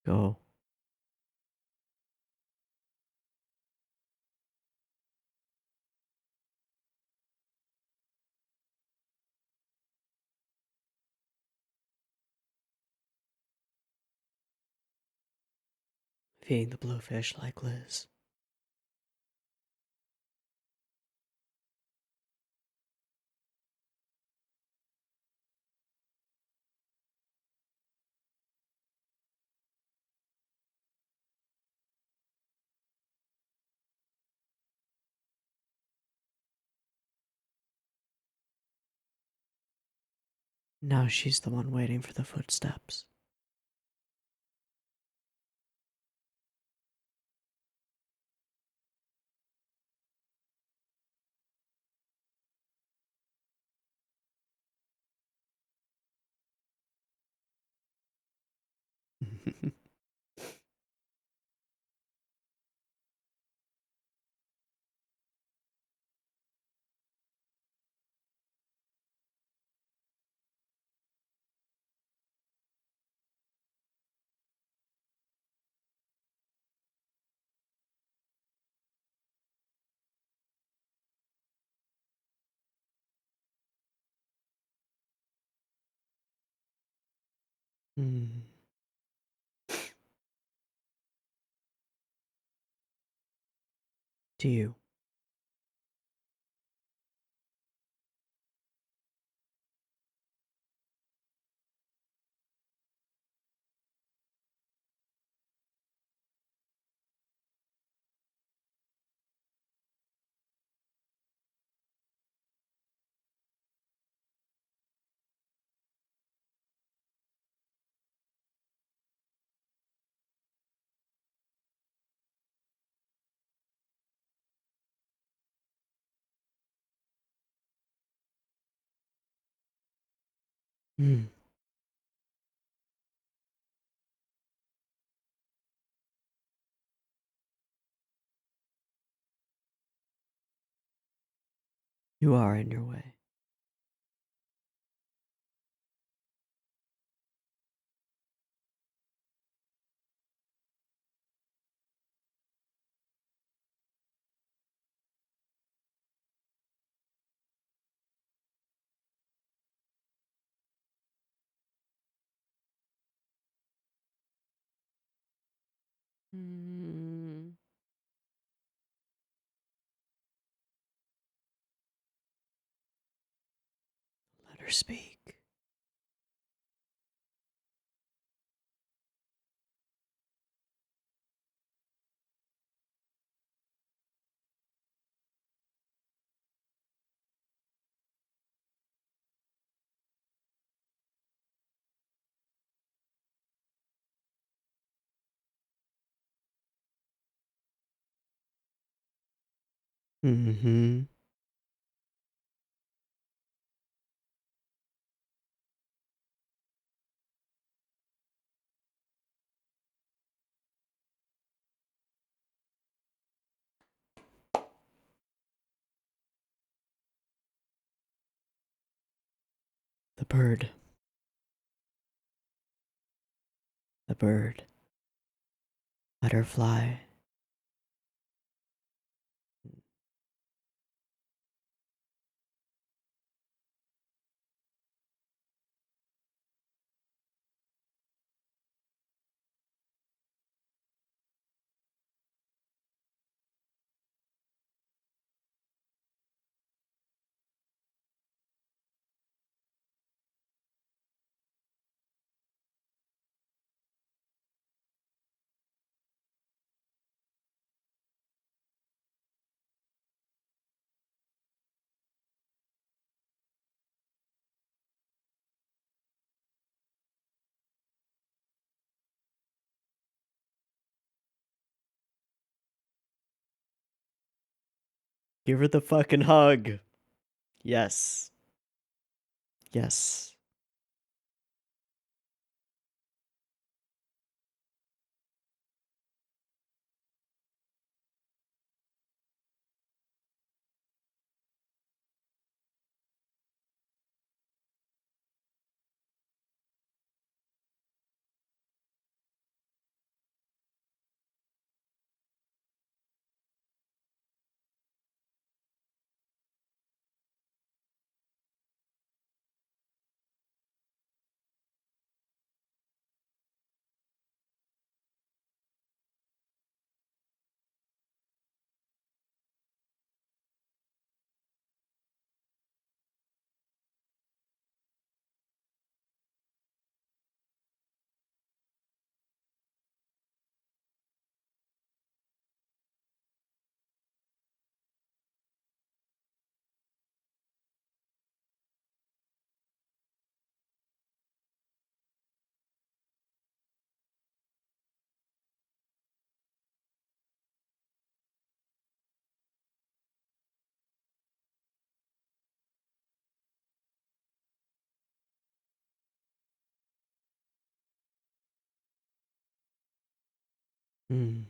Go. Feeding the bluefish like Liz. Now she's the one waiting for the footsteps. Hmm. To you. Hmm. You are in your way. Mm. Let her speak. Mm-hmm. The bird. The bird. Let her fly. Give her the fucking hug. Yes. Yes. Mm.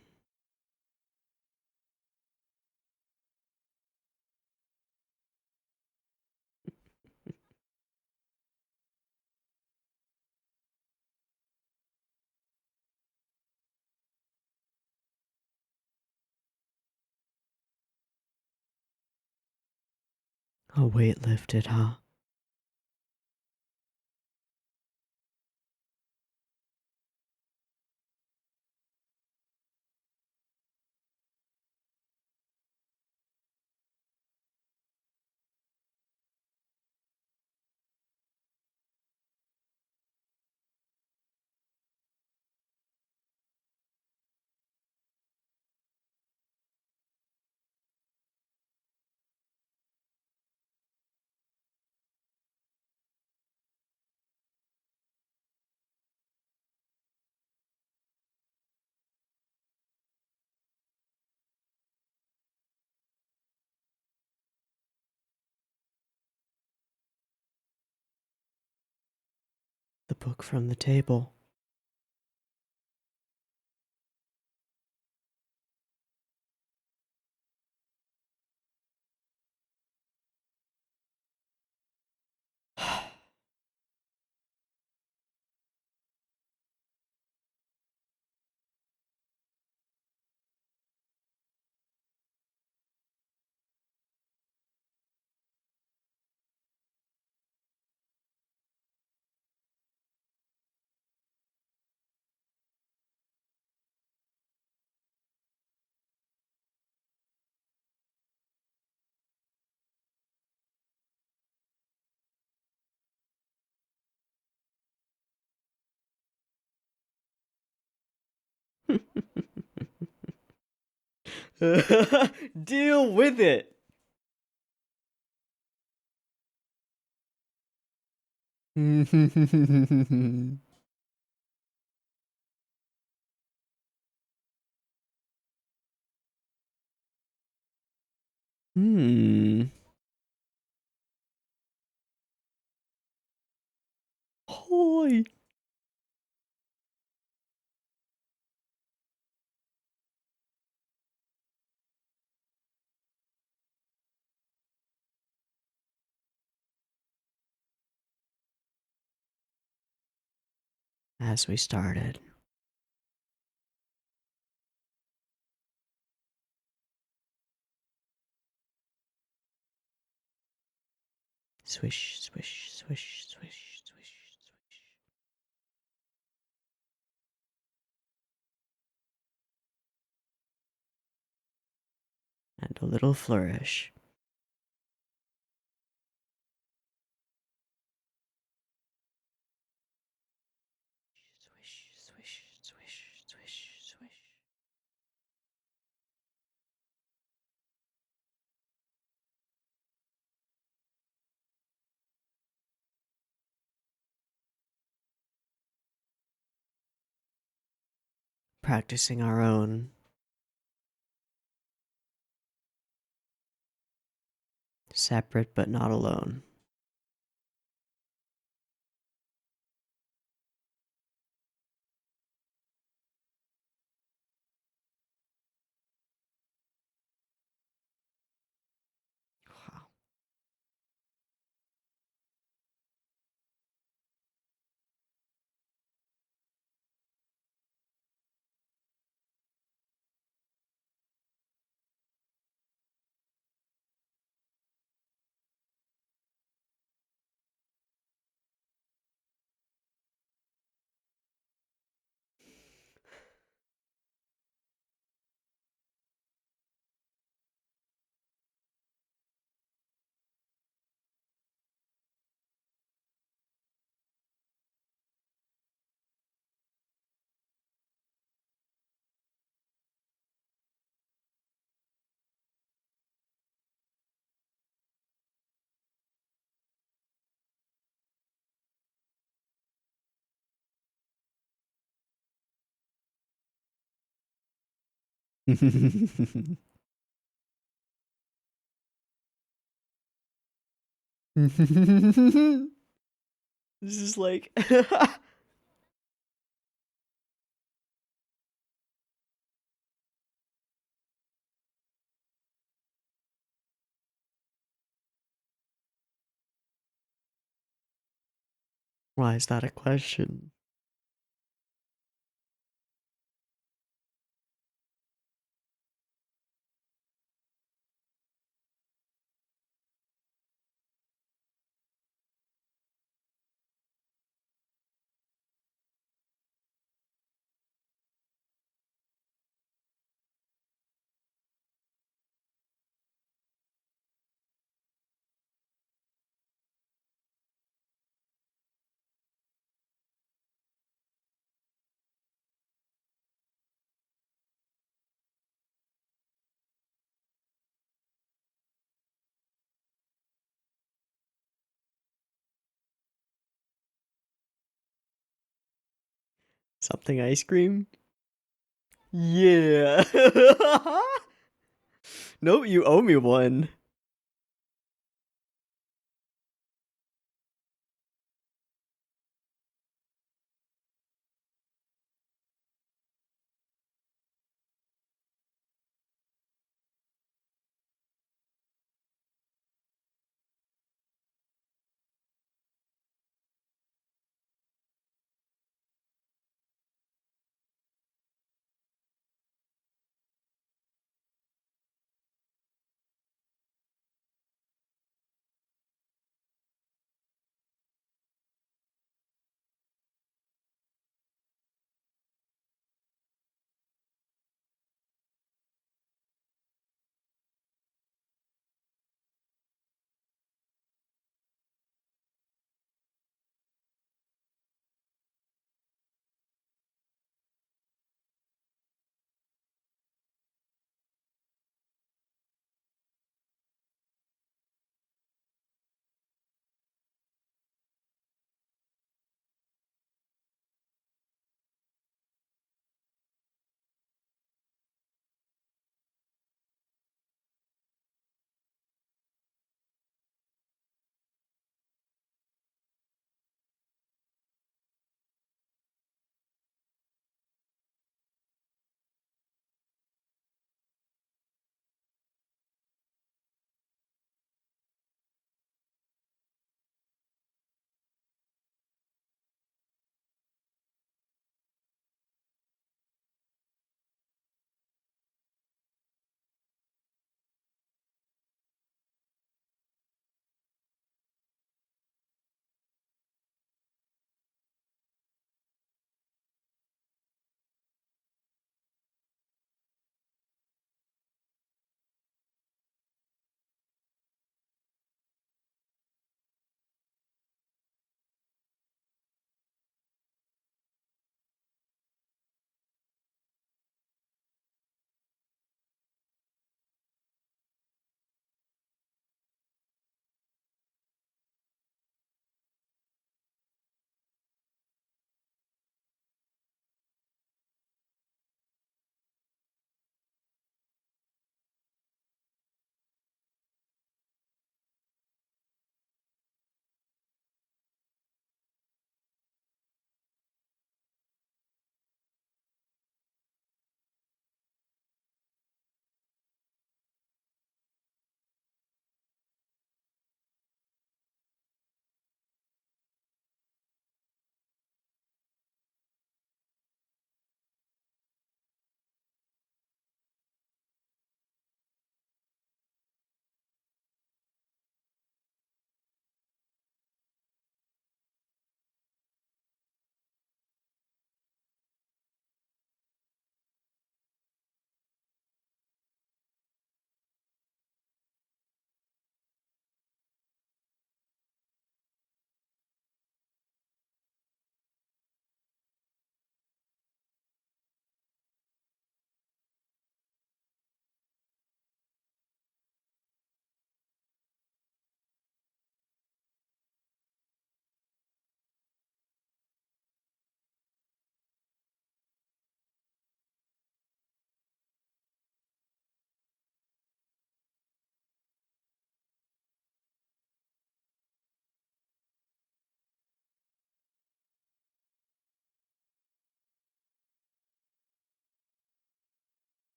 A weight lifted, huh? The book from the table. Deal with it. Hmm. Hoi. As we started. Swish, swish, swish, swish, swish, swish. And a little flourish. Swish, swish, swish, swish, swish. Practicing our own. Separate but not alone. Wow. This is like. Why is that a question? Something ice cream? Yeah. Nope, you owe me one.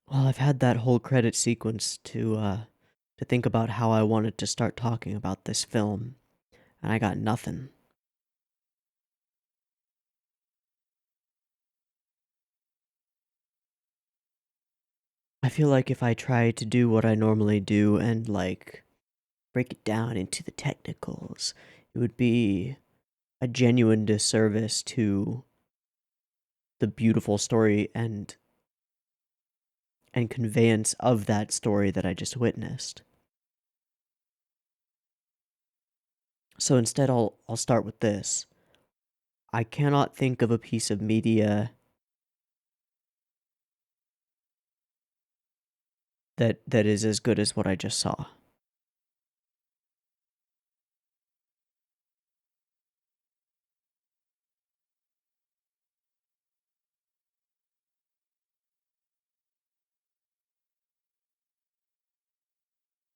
Well, I've had that whole credit sequence to think about how I wanted to start talking about this film, and I got nothing. I feel like if I try to do what I normally do and, like, break it down into the technicals, it would be a genuine disservice to the beautiful story and conveyance of that story that I just witnessed. So instead I'll start with this. I cannot think of a piece of media that is as good as what I just saw.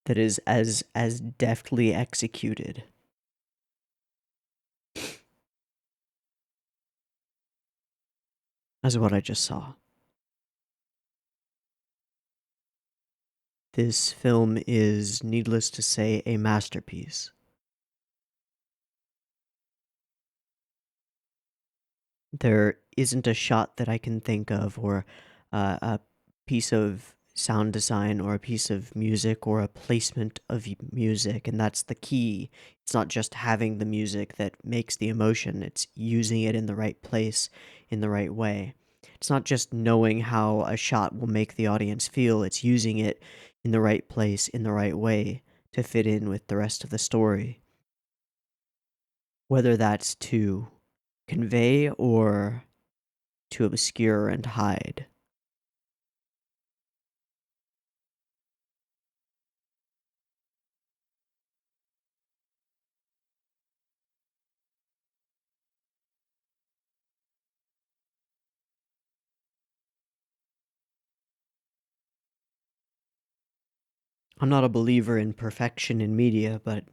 That is as deftly executed as what I just saw. This film is, needless to say, a masterpiece. There isn't a shot that I can think of, or a piece of sound design, or a piece of music, or a placement of music, and that's the key. It's not just having the music that makes the emotion, it's using it in the right place, in the right way. It's not just knowing how a shot will make the audience feel, it's using it in the right place, in the right way, to fit in with the rest of the story. Whether that's to convey or to obscure and hide. I'm not a believer in perfection in media, but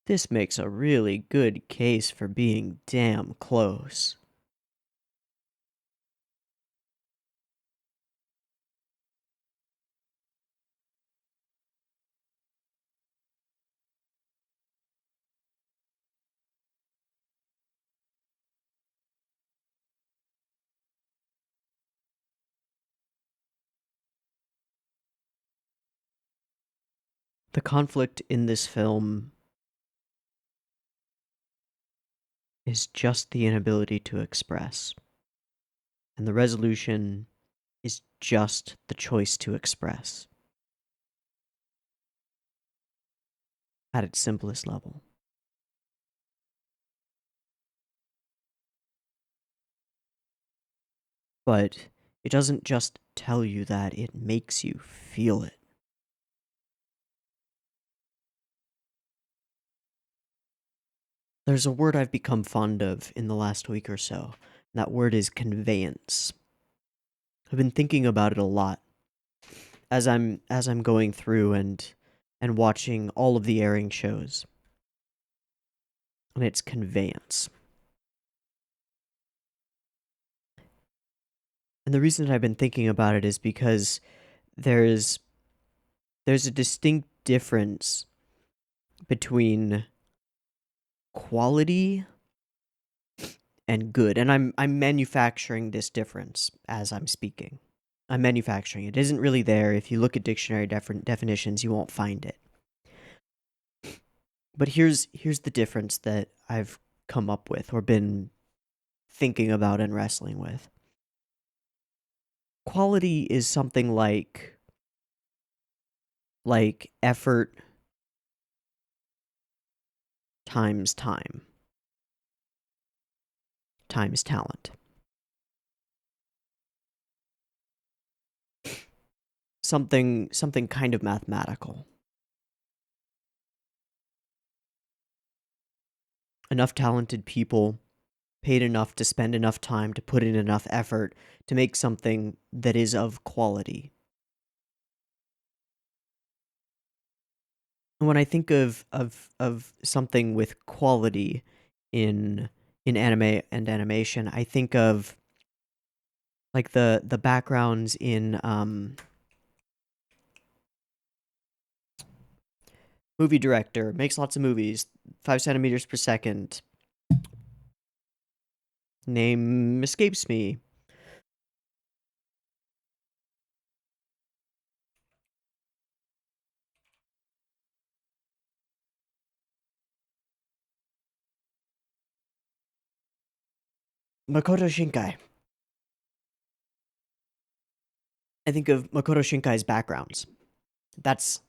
this makes a really good case for being damn close. The conflict in this film is just the inability to express, and the resolution is just the choice to express at its simplest level. But it doesn't just tell you that, it makes you feel it. There's a word I've become fond of in the last week or so, and that word is conveyance. I've been thinking about it a lot as I'm going through and watching all of the airing shows. And it's conveyance. And the reason that I've been thinking about it is because there's there's a distinct difference between quality and good. And I'm manufacturing this difference as I'm speaking. I'm manufacturing it. It isn't really there. If you look at dictionary definitions, you won't find it. But here's the difference that I've come up with or been thinking about and wrestling with. Quality is something like effort times times talent. Something kind of mathematical. Enough talented people paid enough to spend enough time to put in enough effort to make something that is of quality. And when I think of something with quality in anime and animation, I think of Like the backgrounds in movie director, makes lots of movies, 5 centimeters per second. Name escapes me. Makoto Shinkai. I think of Makoto Shinkai's backgrounds. That's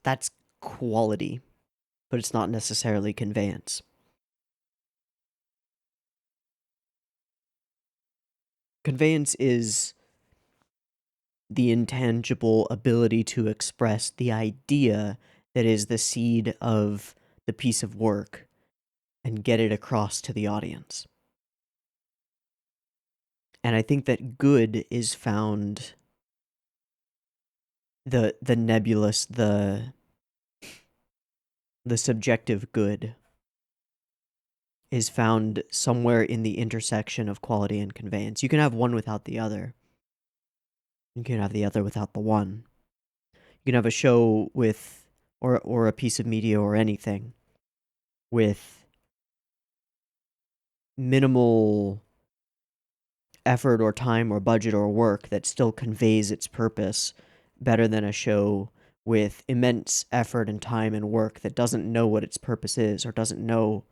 quality, but it's not necessarily conveyance. Conveyance is the intangible ability to express the idea that is the seed of the piece of work and get it across to the audience. And I think that good is found, the nebulous, the subjective good is found somewhere in the intersection of quality and conveyance. You can have one without the other. You can have the other without the one. You can have a show with, or a piece of media or anything with minimal effort or time or budget or work that still conveys its purpose better than a show with immense effort and time and work that doesn't know what its purpose is or doesn't know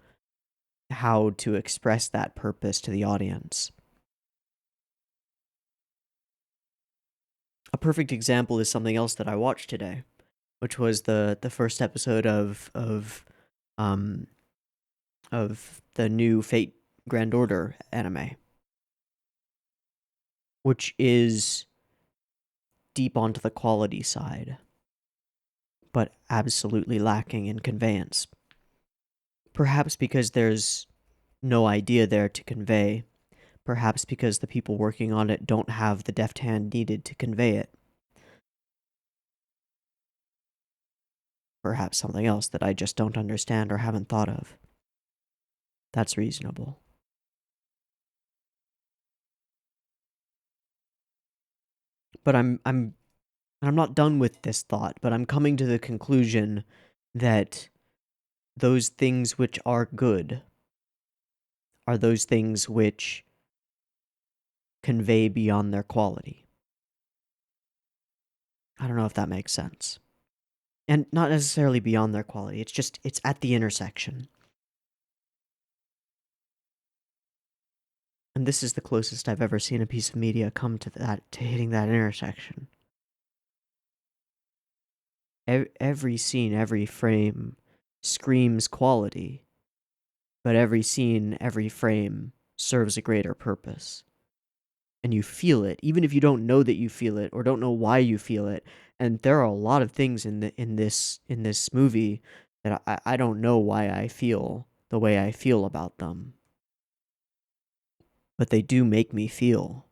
how to express that purpose to the audience. A perfect example is something else that I watched today, which was the first episode of the new Fate Grand Order anime, which is deep onto the quality side, but absolutely lacking in conveyance. Perhaps because there's no idea there to convey. Perhaps because the people working on it don't have the deft hand needed to convey it. Perhaps something else that I just don't understand or haven't thought of. That's reasonable. But I'm not done with this thought, but I'm coming to the conclusion that those things which are good are those things which convey beyond their quality. I don't know if that makes sense. And not necessarily beyond their quality, it's at the intersection. And this is the closest I've ever seen a piece of media come to hitting that intersection. Every scene, every frame screams quality, but every scene, every frame serves a greater purpose. And you feel it, even if you don't know that you feel it or don't know why you feel it. And there are a lot of things in this movie that I don't know why I feel the way I feel about them. But they do make me feel.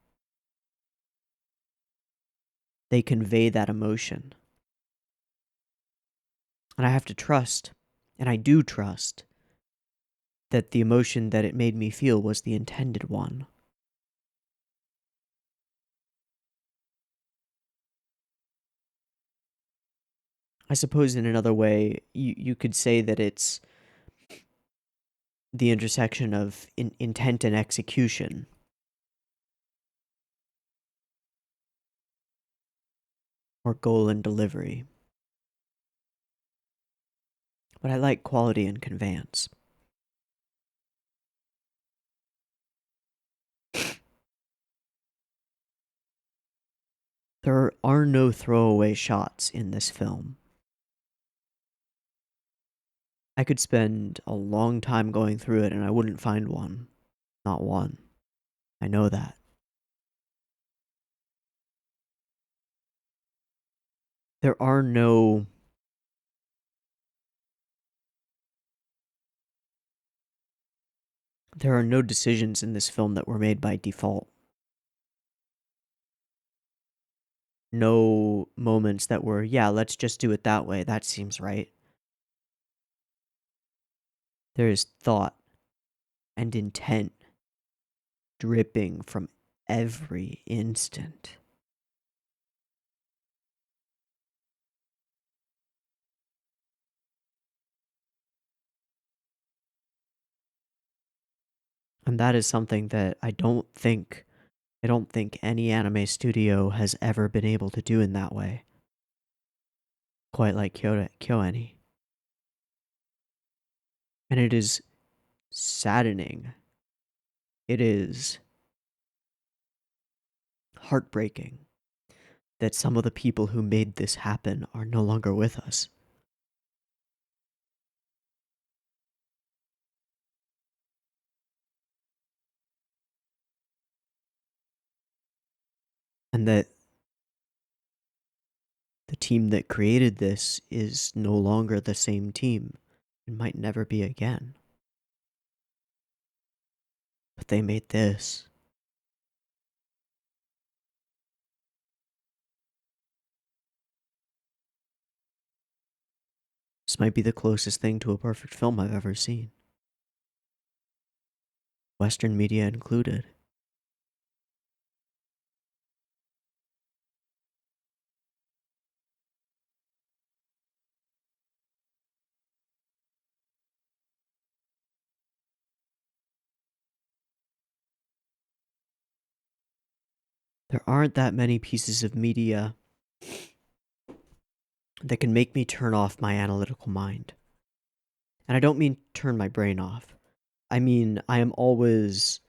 They convey that emotion. And I have to trust, and I do trust, that the emotion that it made me feel was the intended one. I suppose in another way, you could say that it's the intersection of intent and execution. Or goal and delivery. But I like quality and conveyance. There are no throwaway shots in this film. I could spend a long time going through it and I wouldn't find one. Not one. I know that. There are no decisions in this film that were made by default. No moments that were, yeah, let's just do it that way. That seems right. There is thought and intent dripping from every instant. And that is something that I don't think any anime studio has ever been able to do in that way. Quite like KyoAni. And it is saddening. It is heartbreaking that some of the people who made this happen are no longer with us. And that the team that created this is no longer the same team and might never be again. But they made this. This might be the closest thing to a perfect film I've ever seen. Western media included. There aren't that many pieces of media that can make me turn off my analytical mind. And I don't mean turn my brain off. I mean, I am always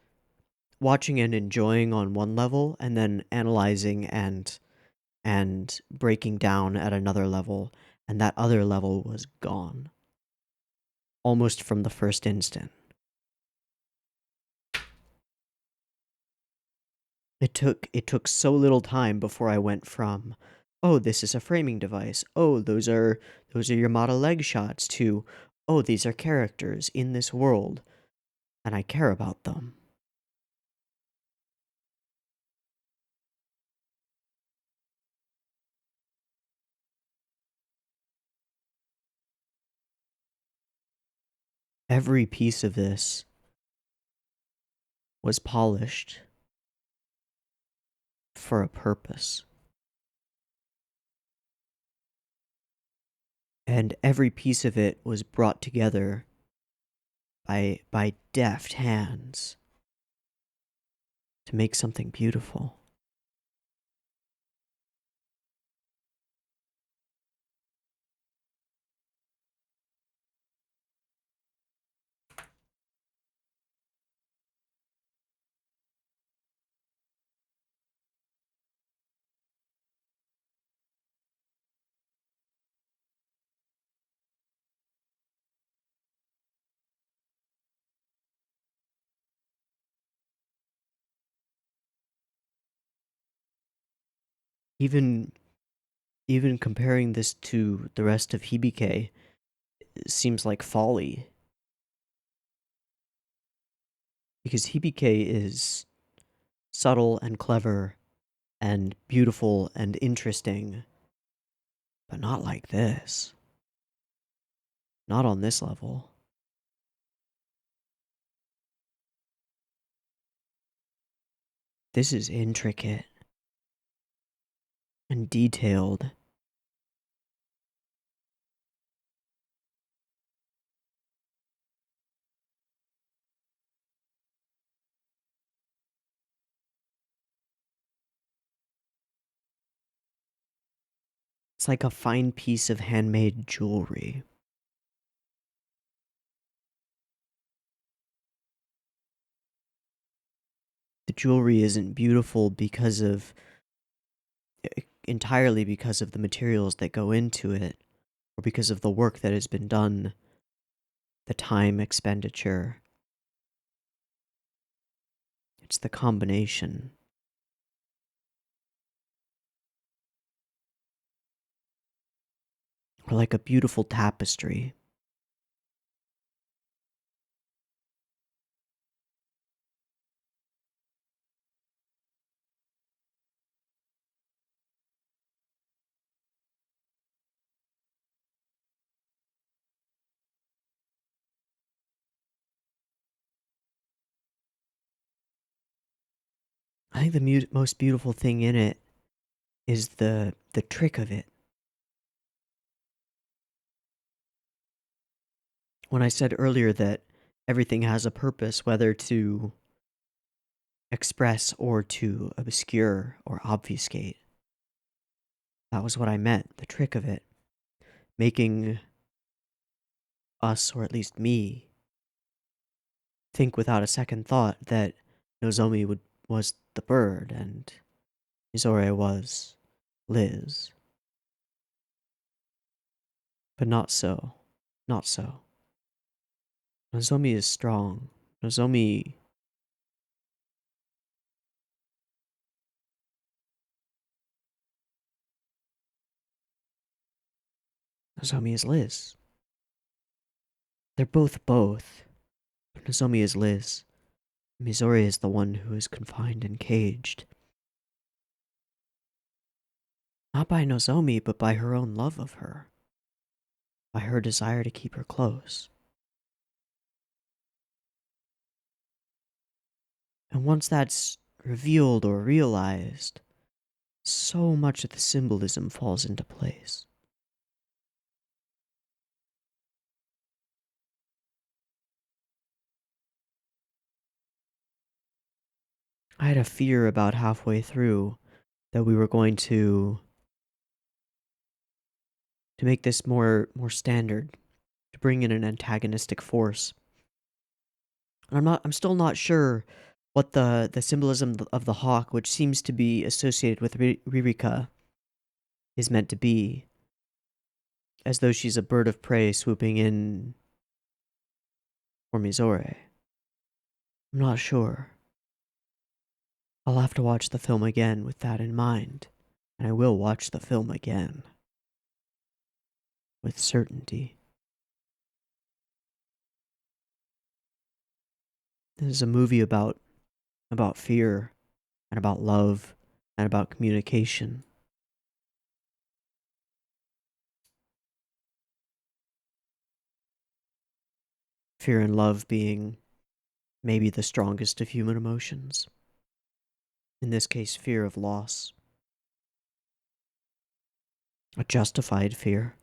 watching and enjoying on one level and then analyzing and breaking down at another level, and that other level was gone. Almost from the first instant. It took so little time before I went from, oh, this is a framing device. Oh, those are your model leg shots to, oh, these are characters in this world, and I care about them. Every piece of this was polished for a purpose. And every piece of it was brought together by deft hands to make something beautiful. Even comparing this to the rest of Hibike seems like folly. Because Hibike is subtle and clever and beautiful and interesting, but not like this. Not on this level. This is intricate and detailed. It's like a fine piece of handmade jewelry. The jewelry isn't beautiful entirely because of the materials that go into it, or because of the work that has been done, the time expenditure. It's the combination. Or like a beautiful tapestry. think the most beautiful thing in it is the trick of it. When I said earlier that everything has a purpose, whether to express or to obscure or obfuscate, that was what I meant, the trick of it. Making us, or at least me, think without a second thought that Nozomi was the bird and Mizore was Liz. But not so. Not so. Nozomi is strong. Nozomi is Liz. They're both. But Nozomi is Liz. Mizore is the one who is confined and caged. Not by Nozomi, but by her own love of her. By her desire to keep her close. And once that's revealed or realized, so much of the symbolism falls into place. I had a fear about halfway through that we were going to make this more standard, to bring in an antagonistic force. And I'm still not sure what the symbolism of the hawk, which seems to be associated with Ririka, is meant to be. As though she's a bird of prey swooping in for Mizore. I'm not sure. I'll have to watch the film again with that in mind. And I will watch the film again. With certainty. This is a movie about fear, and about love, and about communication. Fear and love being maybe the strongest of human emotions. In this case, fear of loss. A justified fear.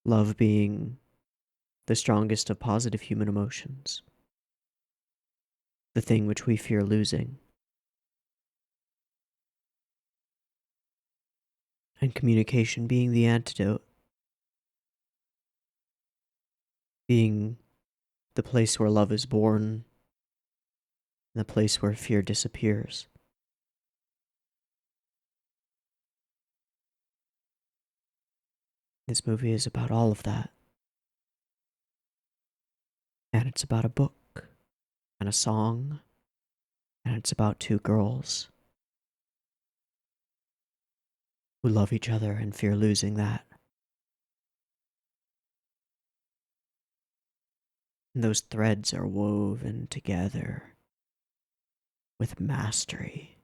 Love being the strongest of positive human emotions. The thing which we fear losing. And communication being the antidote. Being the place where love is born, and the place where fear disappears. This movie is about all of that. And it's about a book, and a song, and it's about two girls who love each other and fear losing that. And those threads are woven together with mastery.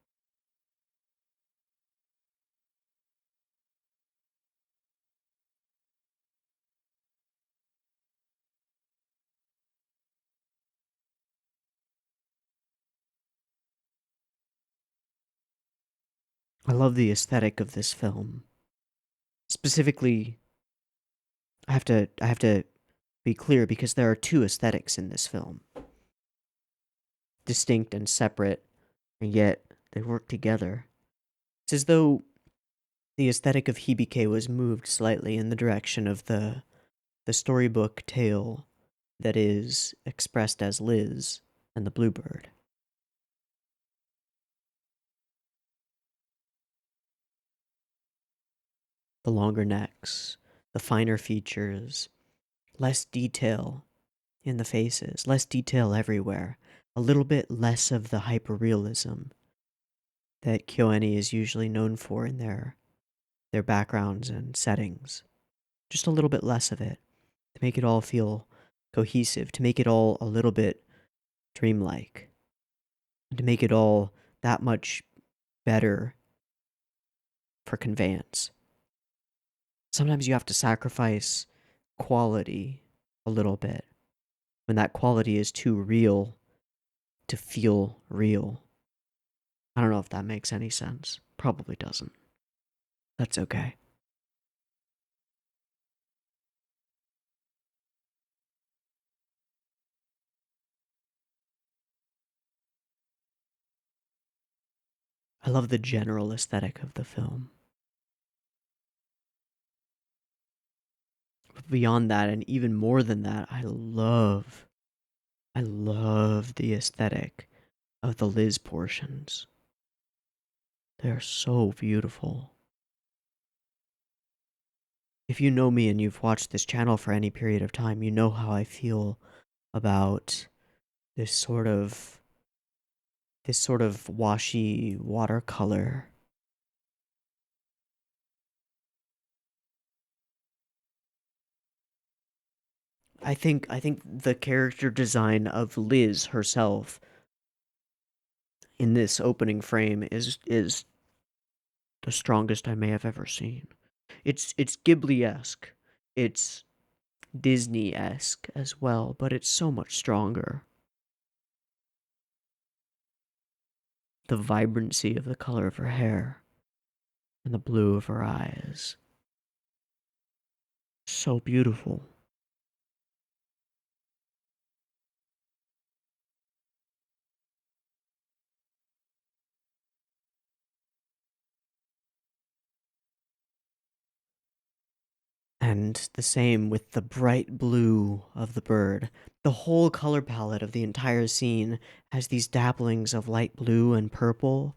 I love the aesthetic of this film. Specifically, I have to be clear because there are two aesthetics in this film. Distinct and separate, and yet they work together. It's as though the aesthetic of Hibike was moved slightly in the direction of the storybook tale that is expressed as Liz and the Bluebird. The longer necks, the finer features, less detail in the faces, less detail everywhere, a little bit less of the hyperrealism that Kyoani is usually known for in their backgrounds and settings. Just a little bit less of it, to make it all feel cohesive, to make it all a little bit dreamlike, and to make it all that much better for conveyance. Sometimes you have to sacrifice quality a little bit when that quality is too real to feel real. I don't know if that makes any sense. Probably doesn't. That's okay. I love the general aesthetic of the film. But beyond that, and even more than that, I love the aesthetic of the Liz portions. They are so beautiful. If you know me and you've watched this channel for any period of time, you know how I feel about this sort of washy watercolor. I think the character design of Liz herself in this opening frame is the strongest I may have ever seen. It's Ghibli-esque. It's Disney-esque as well, but it's so much stronger. The vibrancy of the color of her hair and the blue of her eyes. So beautiful. And the same with the bright blue of the bird. The whole color palette of the entire scene has these dabblings of light blue and purple,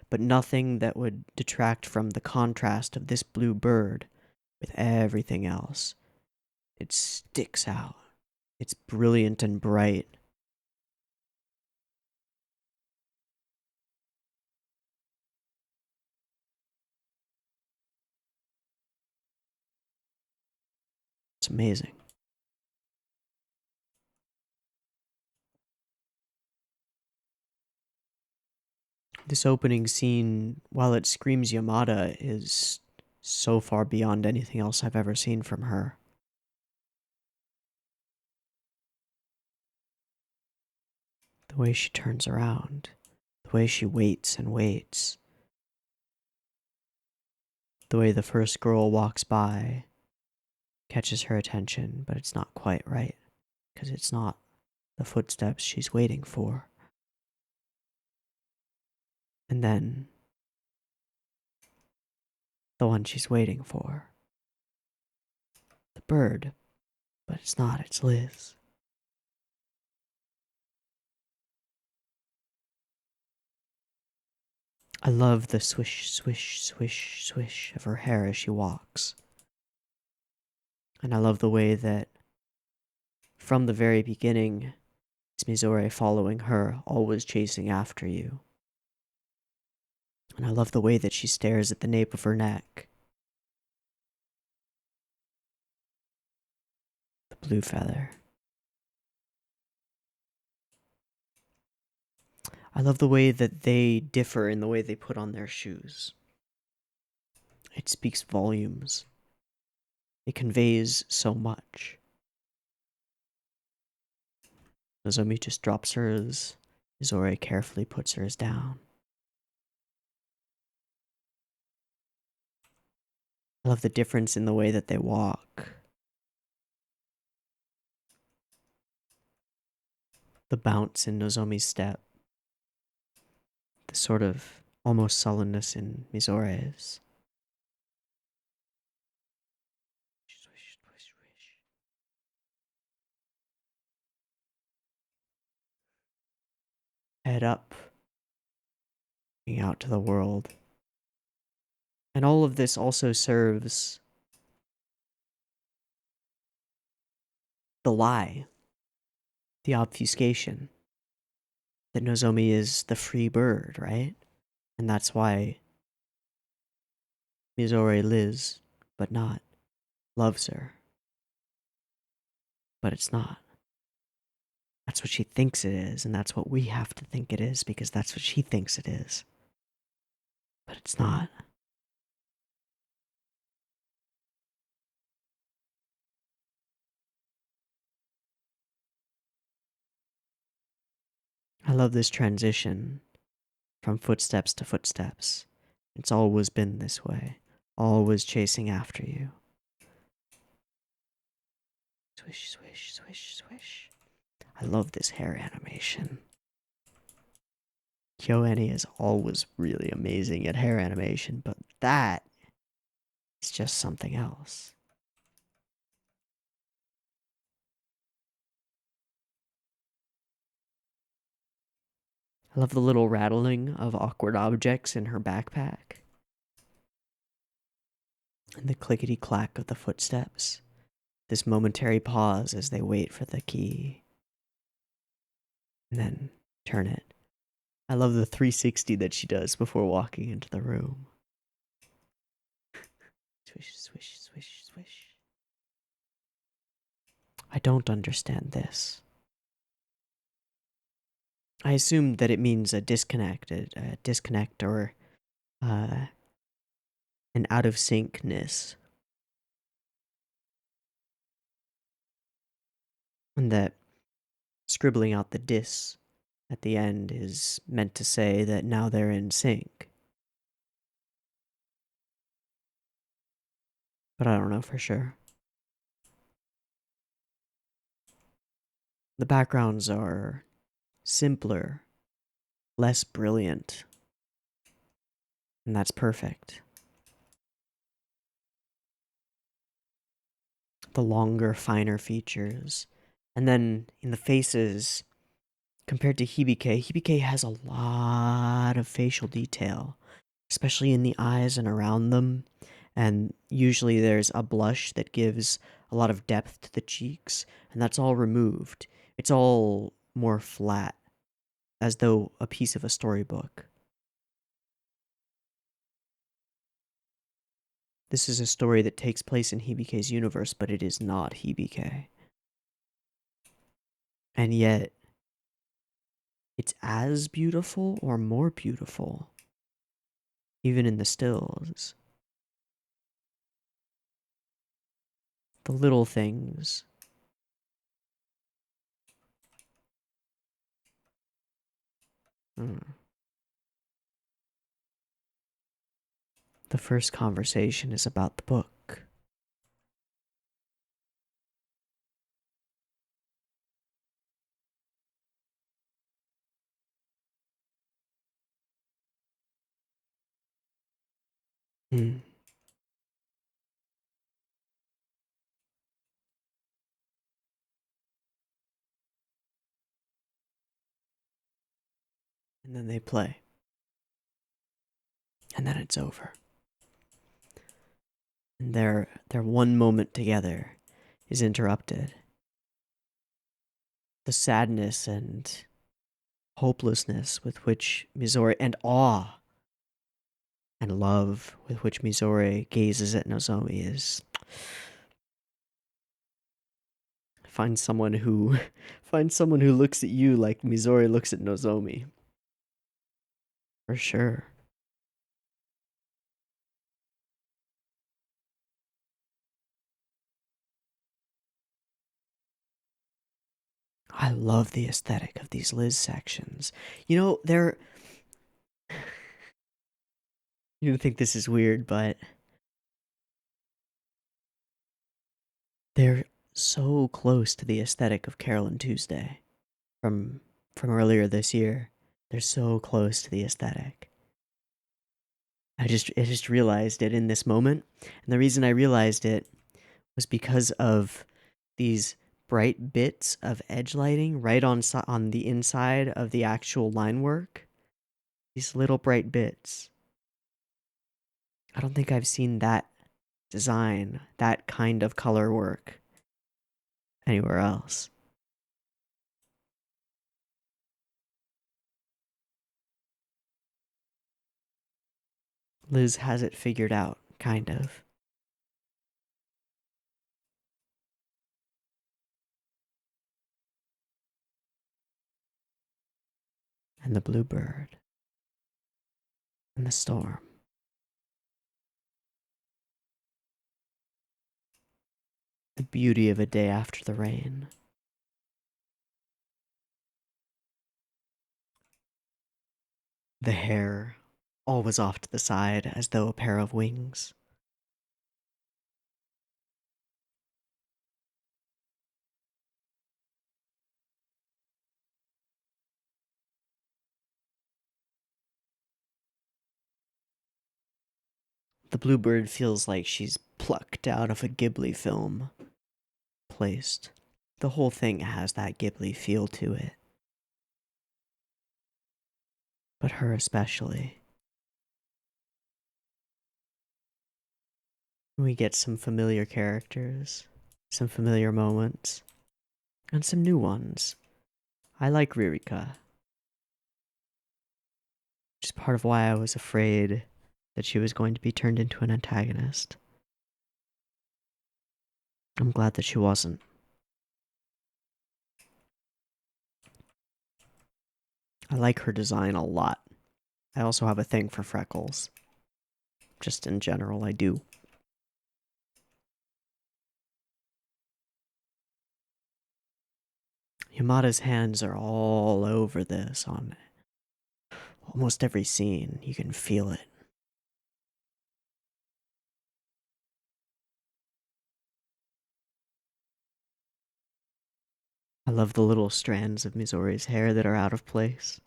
but nothing that would detract from the contrast of this blue bird with everything else. It sticks out. It's brilliant and bright. It's amazing. This opening scene, while it screams Yamada, is so far beyond anything else I've ever seen from her. The way she turns around, the way she waits and waits, the way the first girl walks by, catches her attention, but it's not quite right, because it's not the footsteps she's waiting for. And then, the one she's waiting for. The bird, but it's not, it's Liz. I love the swish, swish, swish, swish of her hair as she walks. And I love the way that, from the very beginning, it's Mizore following her, always chasing after you. And I love the way that she stares at the nape of her neck. The blue feather. I love the way that they differ in the way they put on their shoes. It speaks volumes. It conveys so much. Nozomi just drops hers. Mizore carefully puts hers down. I love the difference in the way that they walk. The bounce in Nozomi's step. The sort of almost sullenness in Mizore's. Head up, looking out to the world. And all of this also serves the lie, the obfuscation, that Nozomi is the free bird, right? And that's why Mizore lives, but not, loves her. But it's not. That's what she thinks it is, and that's what we have to think it is, because that's what she thinks it is. But it's not. I love this transition from footsteps to footsteps. It's always been this way, always chasing after you. Swish, swish, swish, swish. I love this hair animation. KyoAni is always really amazing at hair animation, but that is just something else. I love the little rattling of awkward objects in her backpack. And the clickety clack of the footsteps. This momentary pause as they wait for the key. And then turn it. I love the 360 that she does before walking into the room. Swish, swish, swish, swish. I don't understand this. I assume that it means a disconnect or an out of syncness. And that scribbling out the dis at the end is meant to say that now they're in sync. But I don't know for sure. The backgrounds are simpler, less brilliant, and that's perfect. The longer, finer features. And then in the faces, compared to Hibike, Hibike has a lot of facial detail, especially in the eyes and around them. And usually there's a blush that gives a lot of depth to the cheeks, and that's all removed. It's all more flat, as though a piece of a storybook. This is a story that takes place in Hibike's universe, but it is not Hibike. And yet, it's as beautiful or more beautiful, even in the stills. The little things. The first conversation is about the book. And then they play. And then it's over. And their one moment together is interrupted. The sadness and hopelessness with which Mizore, and awe and love with which Mizore gazes at Nozomi is... Find someone who looks at you like Mizore looks at Nozomi. For sure. I love the aesthetic of these Liz sections. You know, they're... You're gonna think this is weird, but... they're so close to the aesthetic of Carole and Tuesday from earlier this year. They're so close to the aesthetic. I just realized it in this moment, and the reason I realized it was because of these bright bits of edge lighting right on the inside of the actual line work. These little bright bits. I don't think I've seen that design, that kind of color work anywhere else. Liz has it figured out, kind of. And the bluebird. And the storm. The beauty of a day after the rain. The hair, always off to the side as though a pair of wings. The bluebird feels like she's plucked out of a Ghibli film, placed. The whole thing has that Ghibli feel to it. But her especially. We get some familiar characters, some familiar moments, and some new ones. I like Ririka, which is part of why I was afraid that she was going to be turned into an antagonist. I'm glad that she wasn't. I like her design a lot. I also have a thing for freckles. Just in general, I do. Yamada's hands are all over this on almost every scene. You can feel it. I love the little strands of Mizori's hair that are out of place.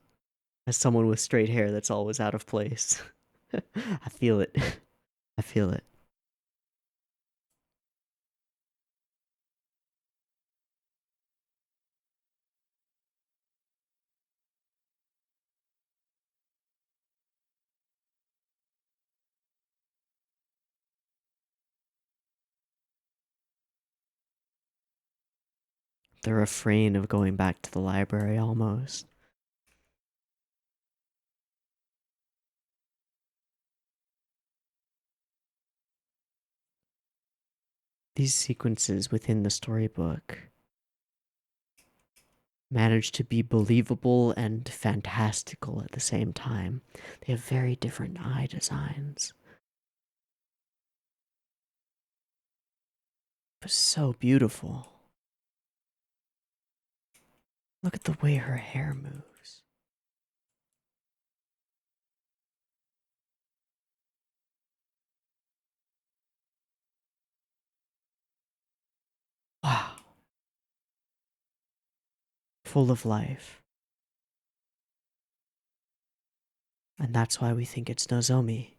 As someone with straight hair that's always out of place. I feel it. I feel it. The refrain of going back to the library almost. These sequences within the storybook manage to be believable and fantastical at the same time. They have very different eye designs. But so beautiful. Look at the way her hair moves. Wow. Full of life. And that's why we think it's Nozomi.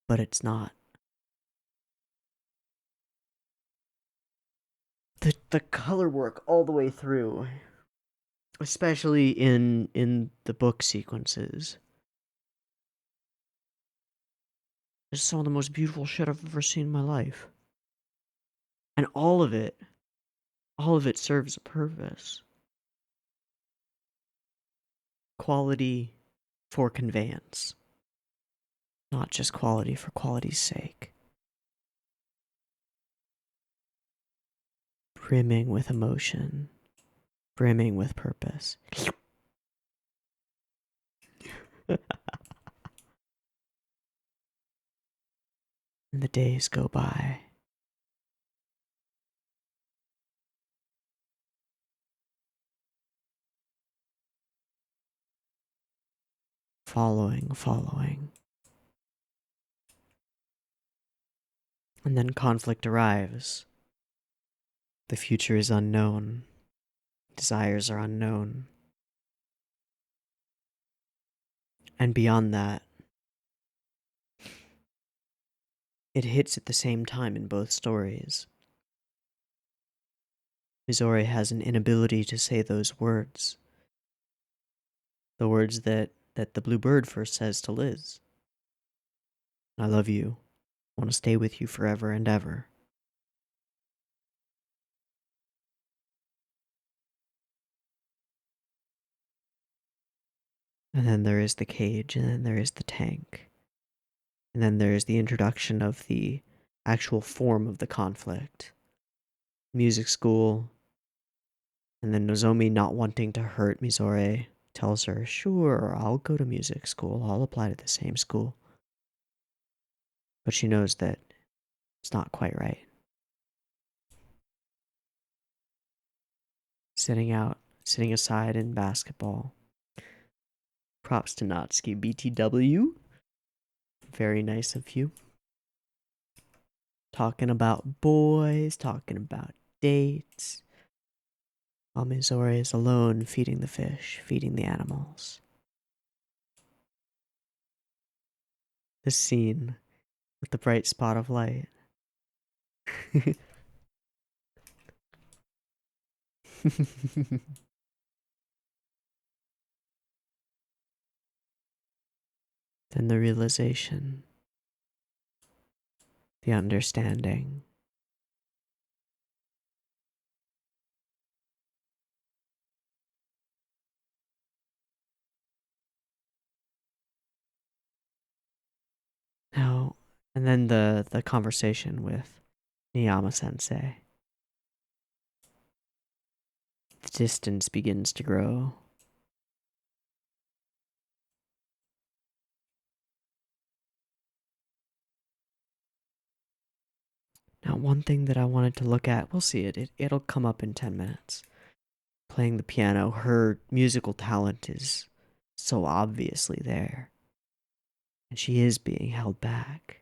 But it's not. The color work all the way through, especially in the book sequences, is some of the most beautiful shit I've ever seen in my life. And all of it serves a purpose. Quality for conveyance, not just quality for quality's sake. Brimming with emotion, brimming with purpose. And the days go by. Following. And then conflict arrives. The future is unknown. Desires are unknown. And beyond that, it hits at the same time in both stories. Mizori has an inability to say those words. The words that the blue bird first says to Liz. I love you. I want to stay with you forever and ever. And then there is the cage, and then there is the tank. And then there is the introduction of the actual form of the conflict. Music school. And then Nozomi not wanting to hurt Mizore tells her, sure, I'll go to music school. I'll apply to the same school. But she knows that it's not quite right. Sitting aside in basketball. Props to Natsuki BTW. Very nice of you. Talking about boys, talking about dates. While Mizore is alone feeding the fish, feeding the animals. This scene with the bright spot of light. Then the realization, the understanding. Now, and then the conversation with Niyama sensei. The distance begins to grow. Now, one thing that I wanted to look at, we'll see it'll come up in 10 minutes. Playing the piano, her musical talent is so obviously there. And she is being held back.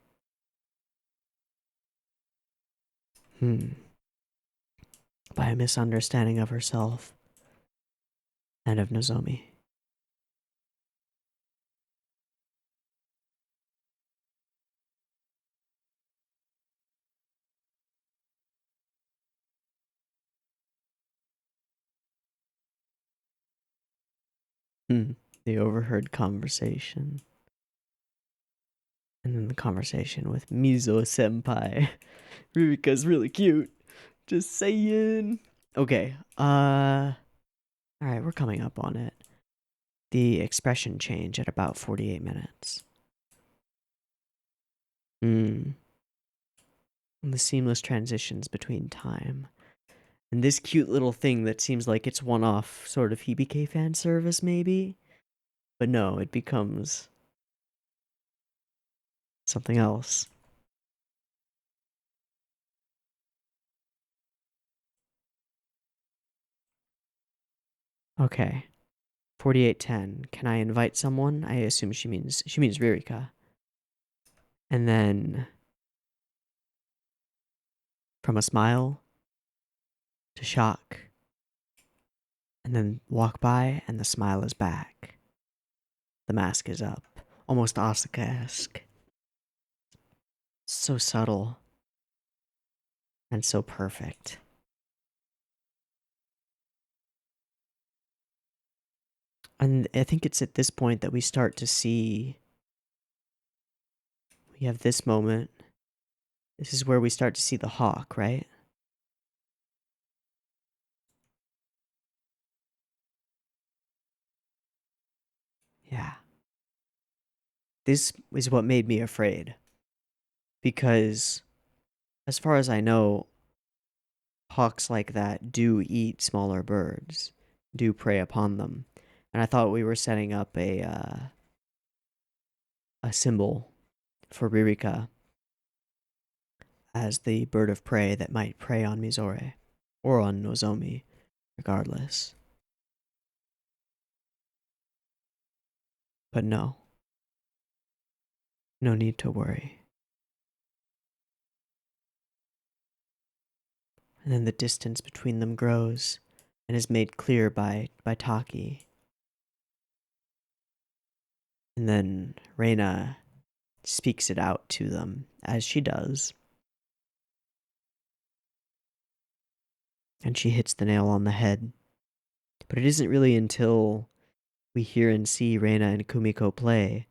By a misunderstanding of herself and of Nozomi. The overheard conversation. And then the conversation with Mizo Senpai. Rurika's really cute. Just saying. Okay, alright, we're coming up on it. The expression change at about 48 minutes. And the seamless transitions between time. And this cute little thing that seems like it's one-off sort of Hibike fan service, maybe? But no, it becomes something else. Okay. 4810. Can I invite someone? I assume she means Ririka. And then from a smile to shock. And then walk by and the smile is back. The mask is up. Almost Asuka-esque. So subtle. And so perfect. And I think it's at this point that we start to see. We have this moment. This is where we start to see the hawk, right? Yeah. This is what made me afraid. Because, as far as I know, hawks like that do eat smaller birds, do prey upon them. And I thought we were setting up a symbol for Ririka as the bird of prey that might prey on Mizore, or on Nozomi, regardless. But no. No need to worry. And then the distance between them grows and is made clear by Taki. And then Reina speaks it out to them, as she does. And she hits the nail on the head. But it isn't really until we hear and see Reina and Kumiko play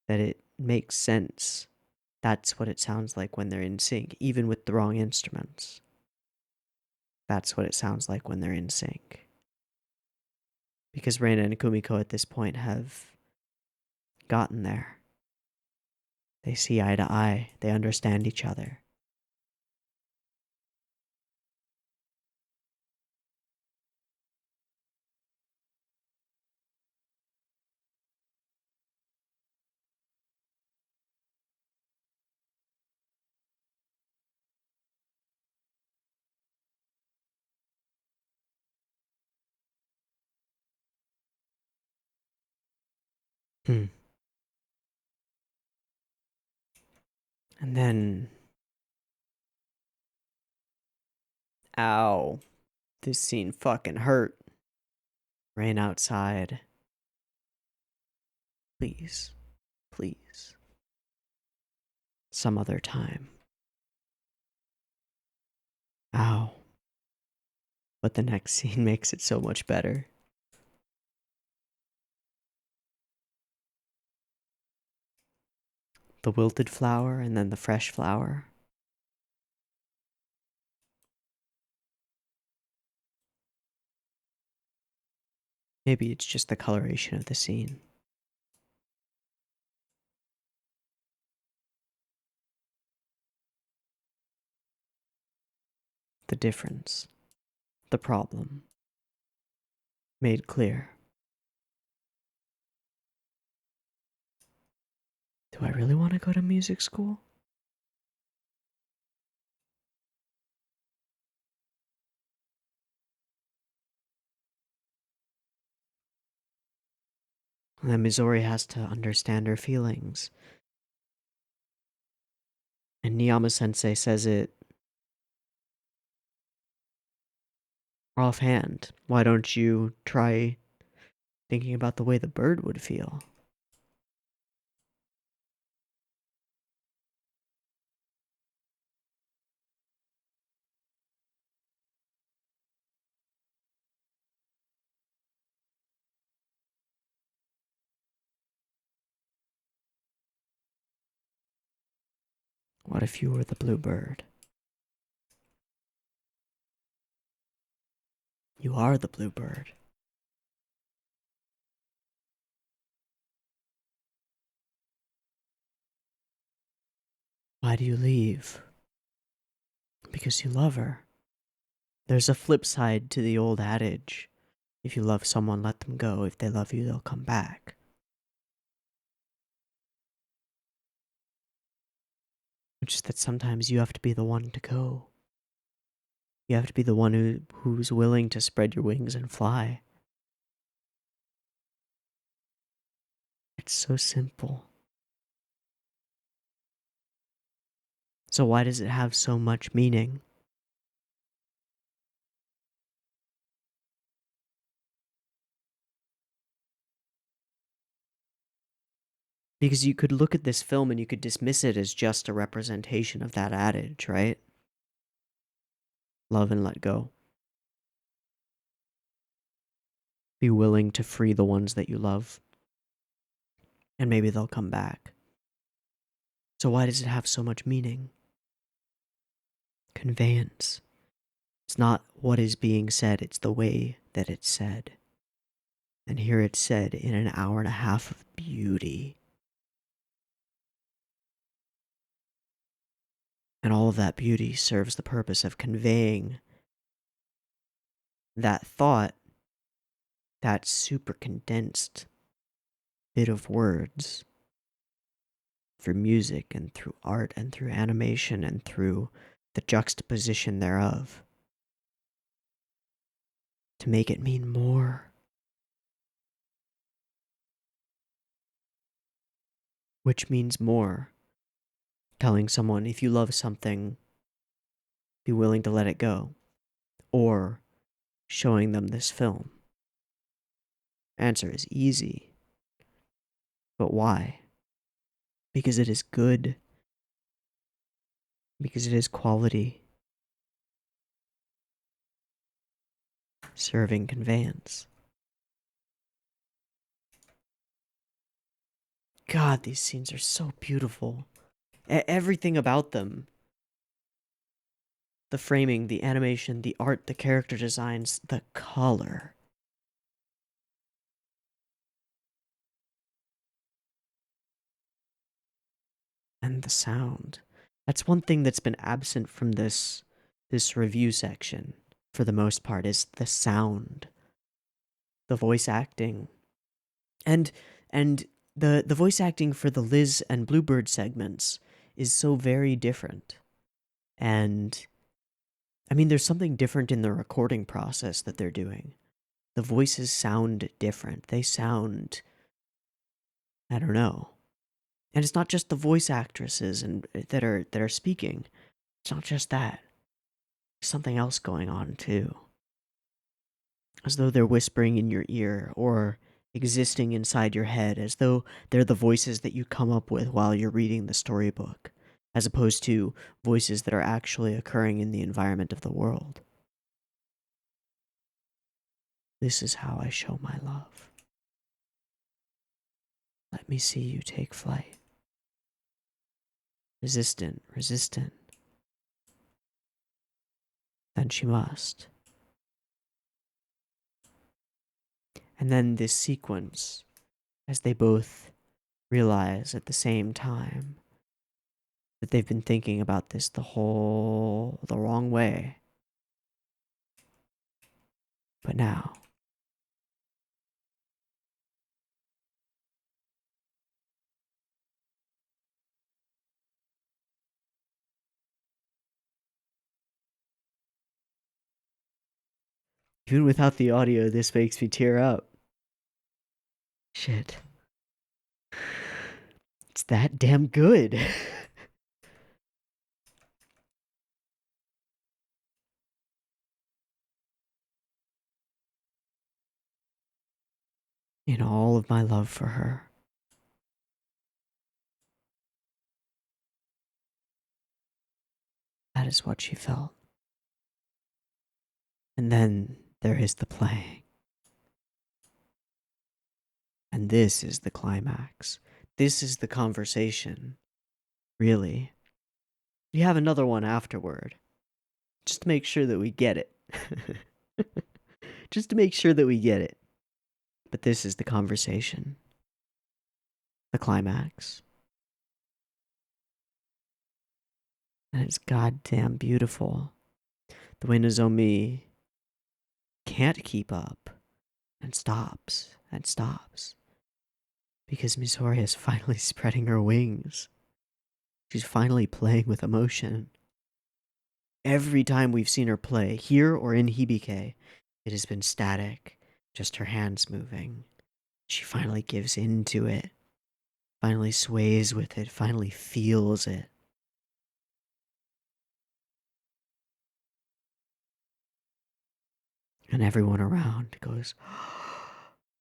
that it makes sense. That's what it sounds like when they're in sync, even with the wrong instruments. That's what it sounds like when they're in sync. Because Reina and Kumiko at this point have gotten there. They see eye to eye. They understand each other. Hmm. And then, ow, this scene fucking hurt. Rain outside. Please, please. Some other time. Ow. But the next scene makes it so much better. The wilted flower and then the fresh flower. Maybe it's just the coloration of the scene. The difference. The problem. Made clear. Do I really want to go to music school? And then Mizori has to understand her feelings. And Niyama sensei says it offhand. Why don't you try thinking about the way the bird would feel? What if you were the blue bird? You are the blue bird. Why do you leave? Because you love her. There's a flip side to the old adage. If you love someone, let them go. If they love you, they'll come back. Which is that sometimes you have to be the one to go. You have to be the one who's willing to spread your wings and fly. It's so simple. So why does it have so much meaning? Because you could look at this film and you could dismiss it as just a representation of that adage, right? Love and let go. Be willing to free the ones that you love. And maybe they'll come back. So why does it have so much meaning? Conveyance. It's not what is being said, it's the way that it's said. And here it's said in an hour and a half of beauty. And all of that beauty serves the purpose of conveying that thought, that super condensed bit of words, through music and through art and through animation and through the juxtaposition thereof, to make it mean more. Which means more. Telling someone, if you love something, be willing to let it go. Or showing them this film. Answer is easy. But why? Because it is good. Because it is quality. Serving conveyance. God, these scenes are so beautiful. Everything about them. The framing, the animation, the art, the character designs, the color. And the sound. That's one thing that's been absent from this review section, for the most part, is the sound. The voice acting. And the voice acting for the Liz and Bluebird segments is so very different. And I mean, there's something different in the recording process that they're doing. The voices sound different. They sound I don't know. And it's not just the voice actresses and that are speaking. It's not just that. There's something else going on too. As though they're whispering in your ear or existing inside your head, as though they're the voices that you come up with while you're reading the storybook, as opposed to voices that are actually occurring in the environment of the world. This is how I show my love. Let me see you take flight. Resistant, resistant. Then she must. And then this sequence, as they both realize at the same time that they've been thinking about this the wrong way. But now, even without the audio, this makes me tear up. Shit. It's that damn good. In all of my love for her. That is what she felt. And then there is the playing. And this is the climax. This is the conversation. Really. We have another one afterward. Just to make sure that we get it. Just to make sure that we get it. But this is the conversation. The climax. And it's goddamn beautiful. The way Nozomi can't keep up and stops and stops. Because Misori is finally spreading her wings. She's finally playing with emotion. Every time we've seen her play, here or in Hibike, it has been static, just her hands moving. She finally gives in to it, finally sways with it, finally feels it. And everyone around goes,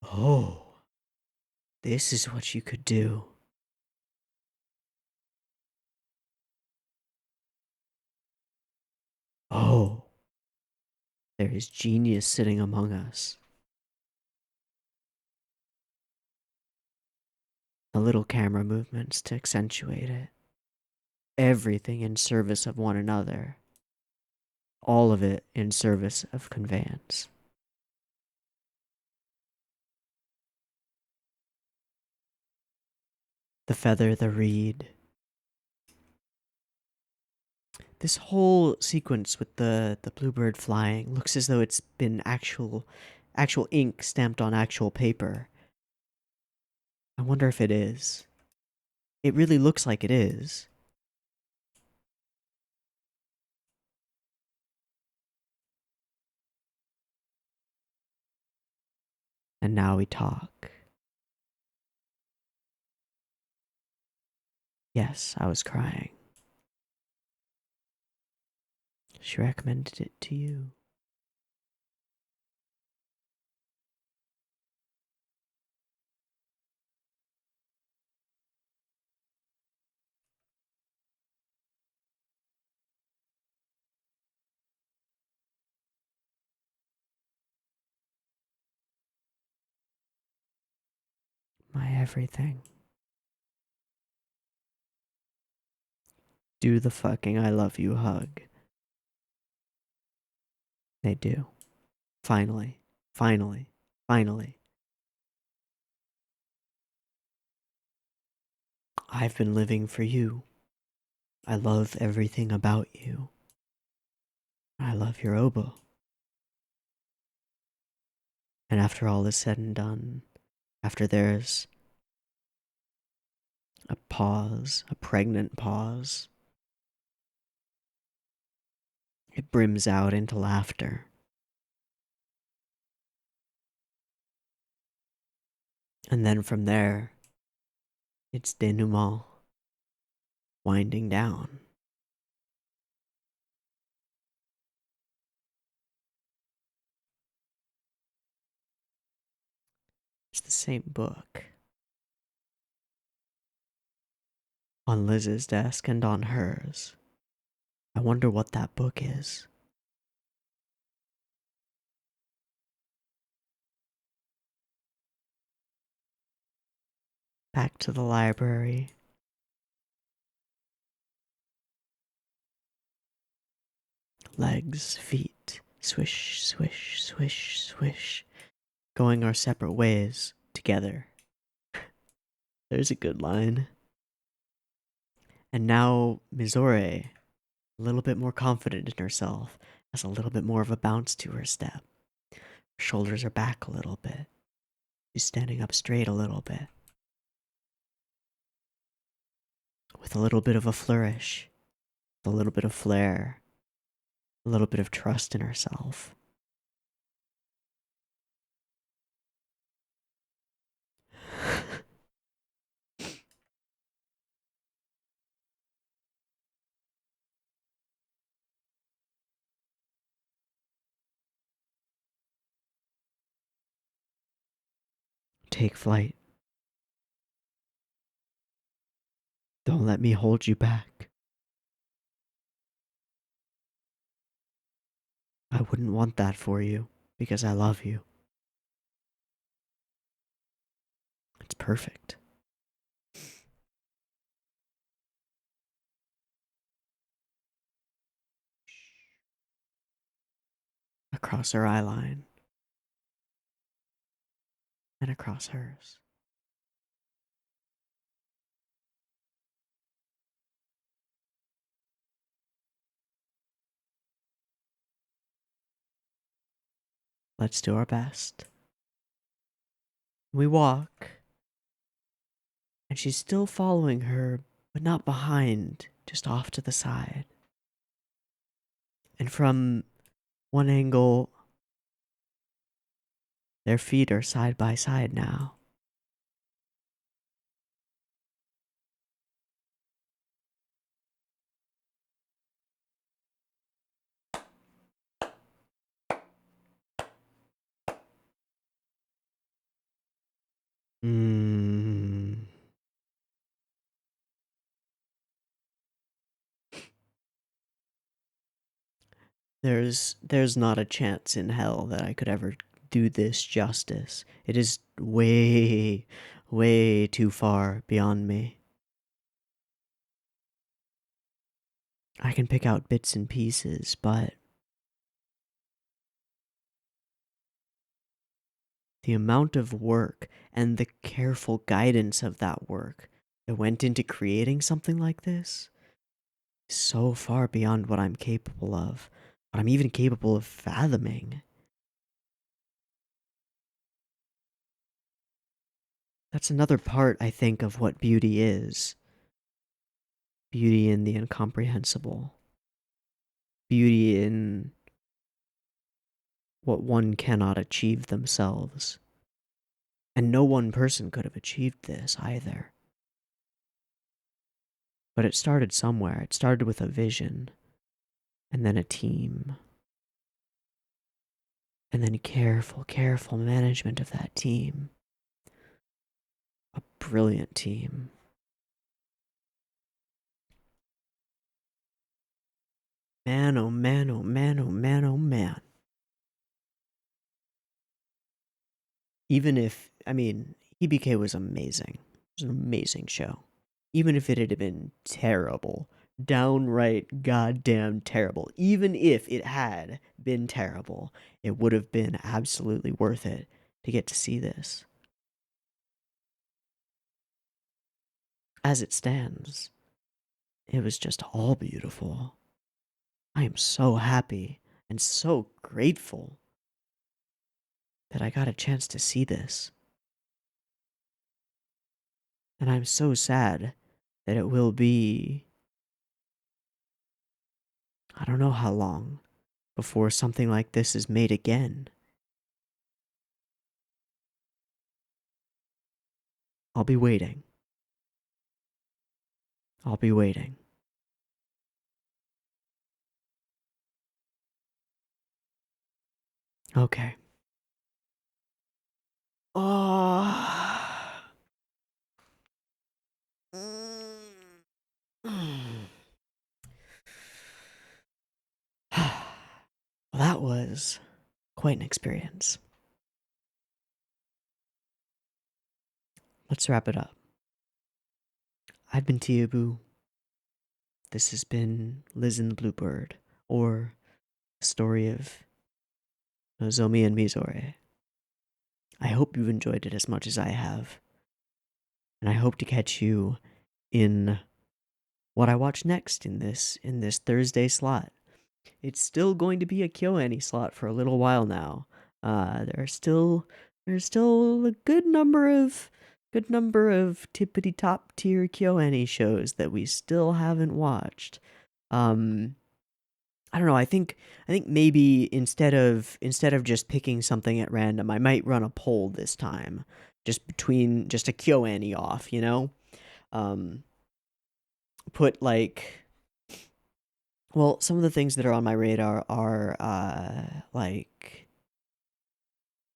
oh, this is what you could do. Oh, there is genius sitting among us. The little camera movements to accentuate it. Everything in service of one another. All of it in service of conveyance. The feather, the reed. This whole sequence with the bluebird flying looks as though it's been actual ink stamped on actual paper. I wonder if it is. It really looks like it is. And now we talk. Yes, I was crying. She recommended it to you. My everything. Do the fucking I love you hug. They do. Finally. Finally. Finally. I've been living for you. I love everything about you. I love your oboe. And after all is said and done, after there's a pause, a pregnant pause, it brims out into laughter. And then from there, It's denouement. Winding down. It's the same book. On Liz's desk and on hers. I wonder what that book is. Back to the library. Legs, feet, swish, swish, swish, swish. Going our separate ways together. There's a good line. And now Mizore, a little bit more confident in herself, has a little bit more of a bounce to her step. Her shoulders are back a little bit. She's standing up straight a little bit. With a little bit of a flourish, a little bit of flair, a little bit of trust in herself. Take flight. Don't let me hold you back. I wouldn't want that for you, because I love you. It's perfect. Across her eyeline. And across hers. Let's do our best. We walk. And she's still following her, but not behind, just off to the side. And from one angle, their feet are side by side now. Mm. There's not a chance in hell that I could ever do this justice. It is way, way too far beyond me. I can pick out bits and pieces, but the amount of work and the careful guidance of that work that went into creating something like this is so far beyond what I'm capable of, what I'm even capable of fathoming. That's another part, I think, of what beauty is. Beauty in the incomprehensible. Beauty in what one cannot achieve themselves. And no one person could have achieved this either. But it started somewhere. It started with a vision, and then a team, and then careful, careful management of that team. A brilliant team. Man, oh man, oh man, oh man, oh man. Even if, Hibike was amazing. It was an amazing show. Even if it had been terrible, downright goddamn terrible, even if it had been terrible, it would have been absolutely worth it to get to see this. As it stands, it was just all beautiful. I am so happy and so grateful that I got a chance to see this. And I'm so sad that it will be, I don't know how long, before something like this is made again. I'll be waiting. I'll be waiting. Okay. Oh. Well, that was quite an experience. Let's wrap it up. I've been Teeaboo. This has been Liz and the Bluebird, or the story of Nozomi and Mizore. I hope you've enjoyed it as much as I have, and I hope to catch you in what I watch next in this Thursday slot. It's still going to be a KyoAni slot for a little while now. There's still a good number of tippity top tier KyoAni shows that we still haven't watched. I don't know. I think maybe instead of just picking something at random, I might run a poll this time, just between just a KyoAni off, you know. Um, put like, well, some of the things that are on my radar are like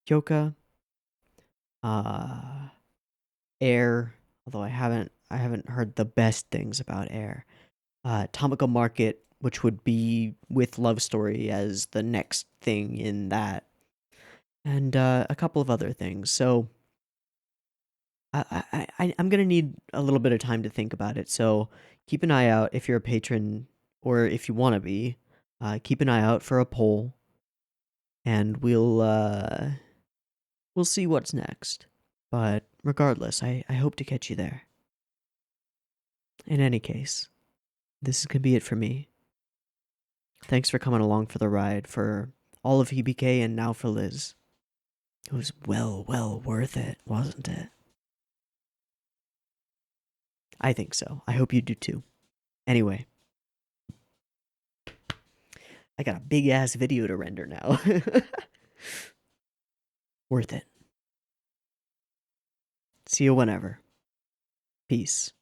Kyoka, uh, Air. Although I haven't heard the best things about Air. Tomoko Market, which would be with Love Story as the next thing in that, and a couple of other things. So I'm gonna need a little bit of time to think about it. So keep an eye out if you're a patron or if you want to be. Keep an eye out for a poll, and we'll see what's next. But regardless, I hope to catch you there. In any case, this is gonna be it for me. Thanks for coming along for the ride for all of Hibike and now for Liz. It was well worth it, wasn't it? I think so. I hope you do too. Anyway, I got a big ass video to render now. Worth it. See you whenever. Peace.